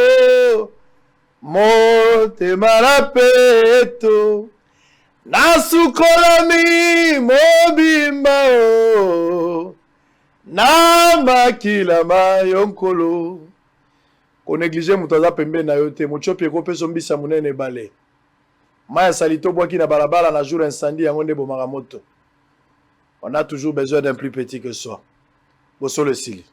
[SPEAKER 3] motema na peto, nasukolami mobimba o, na makila mayonkolo. Ko néglige mutaza pembe na yote, muchopi ko peso mbisa munene bale. Maya salito boaki na balabala na jour incendie yango nde bomaka moto. On a toujours besoin d'un plus petit que soi. Bosso le sili.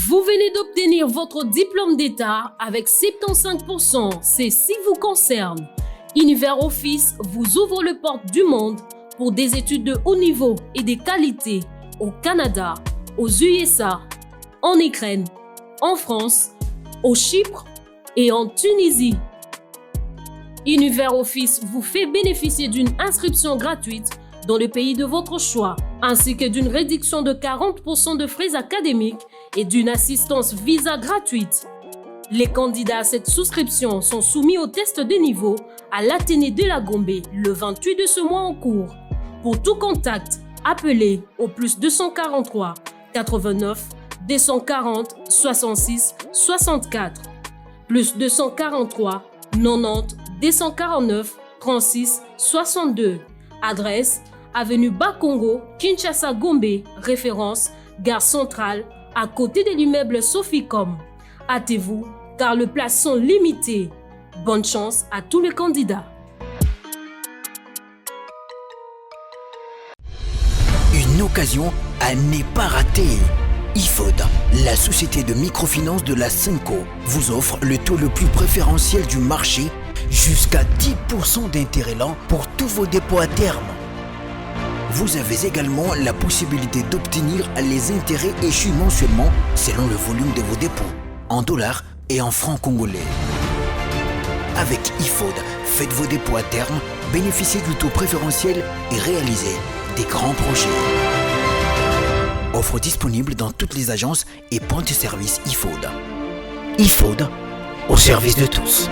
[SPEAKER 1] Vous venez d'obtenir votre diplôme d'État avec 75%. C'est si vous concerne. Univers Office vous ouvre les portes du monde pour des études de haut niveau et de qualité au Canada, aux USA, en Ukraine, en France, au Chypre et en Tunisie. Univers Office vous fait bénéficier d'une inscription gratuite dans le pays de votre choix, ainsi que d'une réduction de 40% de frais académiques et d'une assistance visa gratuite. Les candidats à cette souscription sont soumis au test de niveau à l'Athénée de la Gombe le 28 de ce mois en cours. Pour tout contact, appelez au plus 243 89 240 66 64 plus 243 90 249 36 62. Adresse avenue Bakongo, Kinshasa Gombe, référence gare centrale à côté de l'immeuble Soficom. Hâtez-vous car les places sont limitées. Bonne chance à tous les candidats.
[SPEAKER 2] Une occasion à ne pas rater. IFOD, la société de microfinance de la Cinco, vous offre le taux le plus préférentiel du marché, jusqu'à 10% d'intérêt lent pour tous vos dépôts à terme. Vous avez également la possibilité d'obtenir les intérêts échus mensuellement selon le volume de vos dépôts, en dollars et en francs congolais. Avec IFOD, faites vos dépôts à terme, bénéficiez du taux préférentiel et réalisez des grands projets. Offre disponible dans toutes les agences et points de service IFOD. IFOD, au service de tous.